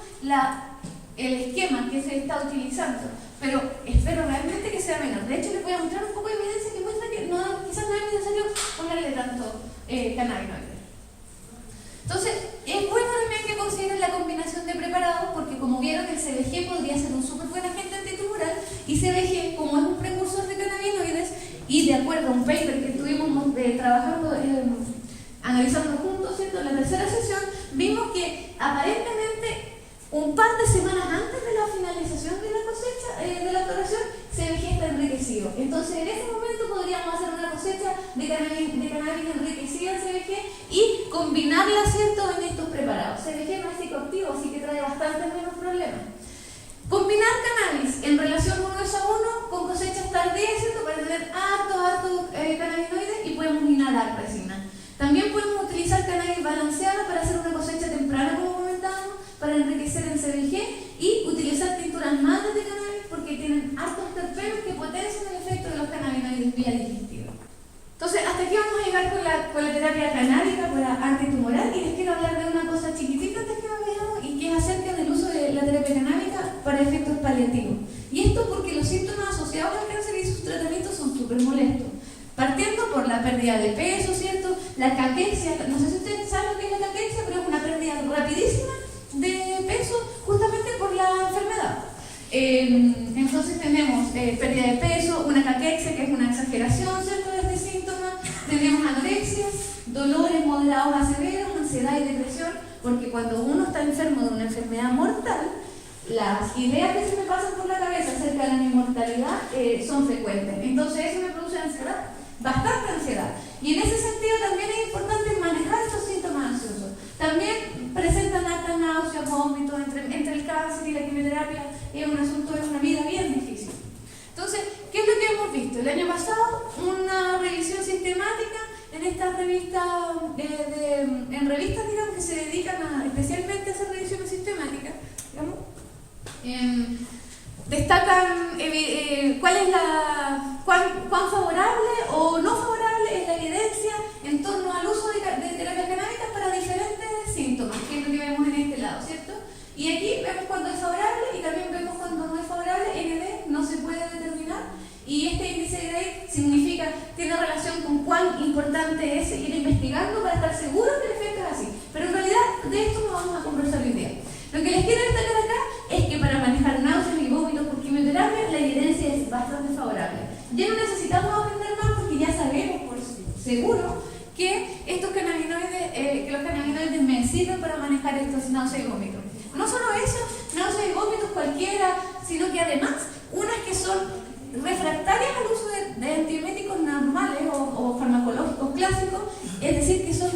el esquema que se está utilizando, pero espero realmente que sea menor. De hecho, les voy a mostrar un poco de evidencia que muestra que quizás no es necesario ponerle tanto cannabinoides. Entonces, es bueno también que consideren la combinación de preparados, porque como vieron, el CBG podría ser un súper buen agente antitumoral, y CBG, como es un precursor de cannabinoides, y de acuerdo a un paper que estuvimos trabajando, analizando juntos, ¿cierto? En la tercera sesión, vimos que aparentemente un par de semanas antes de la finalización de la cosecha, de la floración, CBG está enriquecido. Entonces, en ese momento podríamos hacer una cosecha de cannabis enriquecida en CBG y combinarla, ¿cierto?, en estos preparados. CBG no es psicoactivo, así que trae bastantes menos problemas. Combinar cannabis en relación 1:1 con cosechas tardías, ¿cierto?, para tener harto cannabinoides, y podemos inhalar resina. También podemos utilizar cannabis balanceada para hacer una cosecha temprana, como comentábamos, para enriquecer en CBG, y utilizar tinturas madres de cannabis porque tienen hartos terpenos que potencian el efecto de los cannabinoides vía digestiva. Entonces, hasta aquí vamos a llegar con la terapia canábica para antitumoral, y les quiero hablar de una cosa chiquitita antes que nos veamos, y que es acerca del uso de la terapia canábica para efectos paliativos. Y esto porque los síntomas asociados al cáncer y sus tratamientos son súper molestos. Partiendo por la pérdida de peso, ¿cierto? La caquexia, no sé si ustedes saben lo que es la caquexia, pero es una pérdida rapidísima de peso justamente por la enfermedad. Entonces tenemos pérdida de peso, una caquexia, que es una exageración, ¿cierto?, de este síntoma. Tenemos anorexia, dolores moderados a severos, ansiedad y depresión, porque cuando uno está enfermo de una enfermedad mortal, las ideas que se me pasan por la cabeza acerca de la inmortalidad son frecuentes. Entonces eso me produce ansiedad, bastante ansiedad. Y en ese sentido también es importante manejar estos síntomas ansiosos. También presentan altas náuseas, vómitos, entre el cáncer y la quimioterapia es un asunto, es una vida bien difícil. Entonces, ¿qué es lo que hemos visto? El año pasado, una revisión sistemática en estas revistas, en revistas, digamos, que se dedican especialmente a hacer revisiones sistemáticas, digamos, destacan cuán favorable o no favorable es la evidencia en torno al uso de terapias canábicas para diferentes síntomas, que es lo que vemos en este lado, ¿cierto? Y aquí vemos cuando es favorable y también vemos cuando no es favorable. ND no se puede determinar, y este índice de Gray tiene relación con cuán importante es ir investigando para estar seguros que el efecto es así. Pero en realidad de esto no vamos a conversar hoy día. Lo que les quiero destacar acá es que para manejar náuseas y vómitos por quimioterapia la evidencia es bastante favorable. Ya no necesitamos aprender más porque ya sabemos por seguro que estos cannabinoides, que los cannabinoides me sirven para manejar estos náuseas y vómitos. No solo eso, náuseas y vómitos cualquiera, sino que además unas que son refractarias al uso de antieméticos normales o farmacológicos clásicos, es decir, que son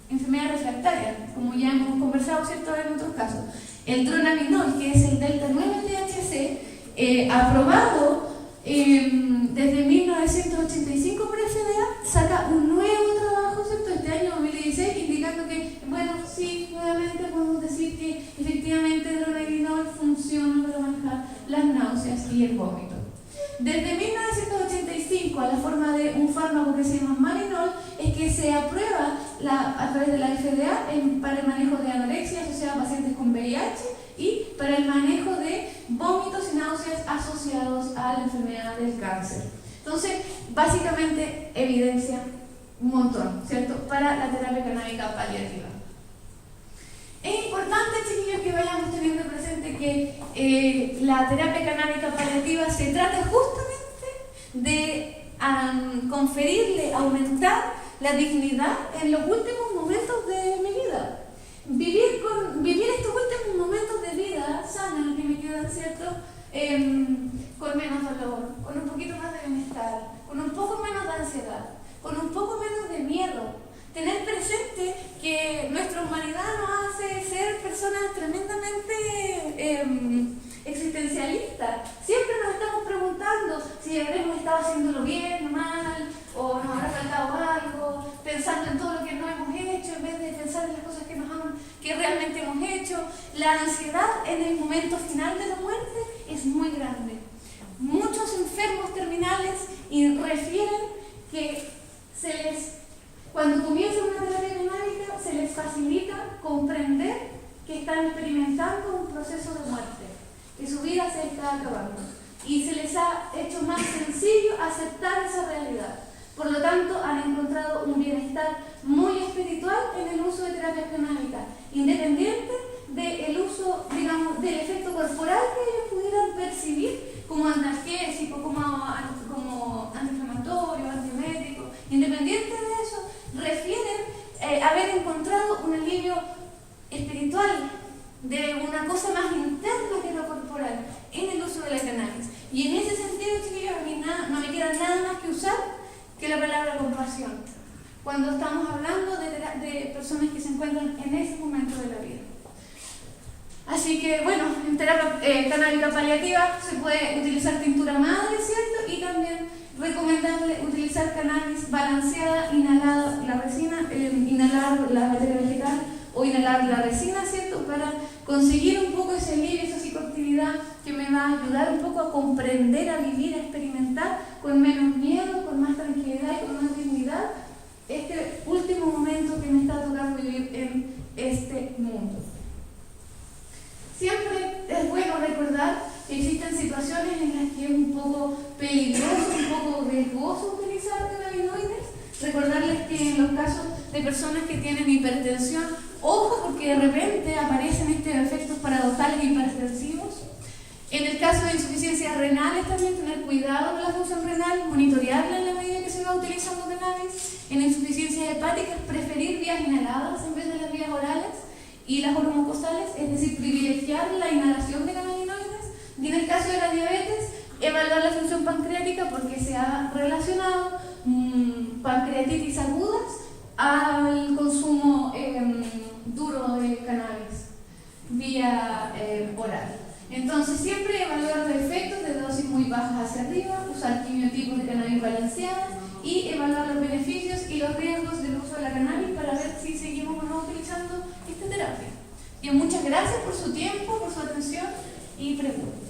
enfermedades refractarias, como ya hemos conversado, ¿cierto?, en otros casos. El dronabinol, que es el delta 9 THC, aprobado desde 1985 por FDA, saca un nuevo trabajo, ¿cierto?, este año 2016, indicando que, bueno, sí, nuevamente podemos decir que efectivamente el dronabinol funciona para manejar las náuseas y el vómito. Desde 1985, a la forma de un fármaco que se llama Marinol, es que se aprueba a través de la FDA para el manejo de anorexia asociada a pacientes con VIH y para el manejo de vómitos y náuseas asociados a la enfermedad del cáncer. Entonces, básicamente, evidencia un montón, ¿cierto?, para la terapia canábica paliativa. Es importante, chiquillos, que vayamos teniendo presente que la terapia canábica paliativa se trata justamente de conferirle, aumentar la dignidad en los últimos momentos de mi vida. Vivir estos últimos momentos de vida con menos dolor, con un poquito más de bienestar, con un poco menos de ansiedad, con un poco menos de miedo. Tener presente que nuestra humanidad nos hace ser personas tremendamente existencialistas. Siempre nos estamos preguntando si habremos estado haciéndolo bien o mal, o nos habrá faltado algo, pensando en todo lo que no hemos hecho en vez de pensar en las cosas que realmente hemos hecho. La ansiedad en el momento final de la muerte es muy grande. Muchos enfermos terminales refieren que cuando comienza una terapia canábica se les facilita comprender que están experimentando un proceso de muerte, que su vida se está acabando, y se les ha hecho más sencillo aceptar esa realidad. Por lo tanto, han encontrado un bienestar muy espiritual en el uso de terapias canábicas, independiente del uso, digamos, del efecto corporal que ellos pudieran percibir como analgésico, como antiinflamatorio, antiemético. Independiente de eso, refieren haber encontrado un alivio espiritual, de una cosa más interna que lo corporal, en el uso de la cannabis. Y en ese sentido, chiquillos, a mí no me queda nada más que usar que la palabra compasión, cuando estamos hablando de personas que se encuentran en ese momento de la vida. Así que, bueno, en terapia canábica paliativa se puede utilizar tintura madre, ¿cierto? Y también recomendable utilizar cannabis balanceada, inhalada la resina, inhalar la materia vegetal o inhalar la resina, ¿cierto? Para conseguir un poco ese alivio, esa psicoactividad que me va a ayudar un poco a comprender, a vivir, a experimentar con menos miedo, con más tranquilidad y con más dignidad este último momento que me está tocando vivir en este mundo. Siempre es bueno recordar que existen situaciones en las que es un poco peligroso, un poco riesgoso utilizar cannabinoides. Recordarles que en los casos de personas que tienen hipertensión, ojo, porque de repente aparecen estos efectos paradoxales hipertensivos. En el caso de insuficiencias renales, también tener cuidado con la función renal, monitorearla en la medida que se va utilizando cannabis. En insuficiencias hepáticas, preferir vías inhaladas en vez de las vías orales y las oromucosales, es decir, privilegiar la inhalación de cannabinoides. Y en el caso de la diabetes, evaluar la función pancreática, porque se ha relacionado pancreatitis agudas al consumo duro de cannabis vía oral. Entonces, siempre evaluar los efectos de dosis muy bajas hacia arriba, usar quimiotipos de cannabis balanceada y evaluar los beneficios y los riesgos del uso de la cannabis para ver si seguimos o no utilizando esta terapia. Y muchas gracias por su tiempo, por su atención y preguntas.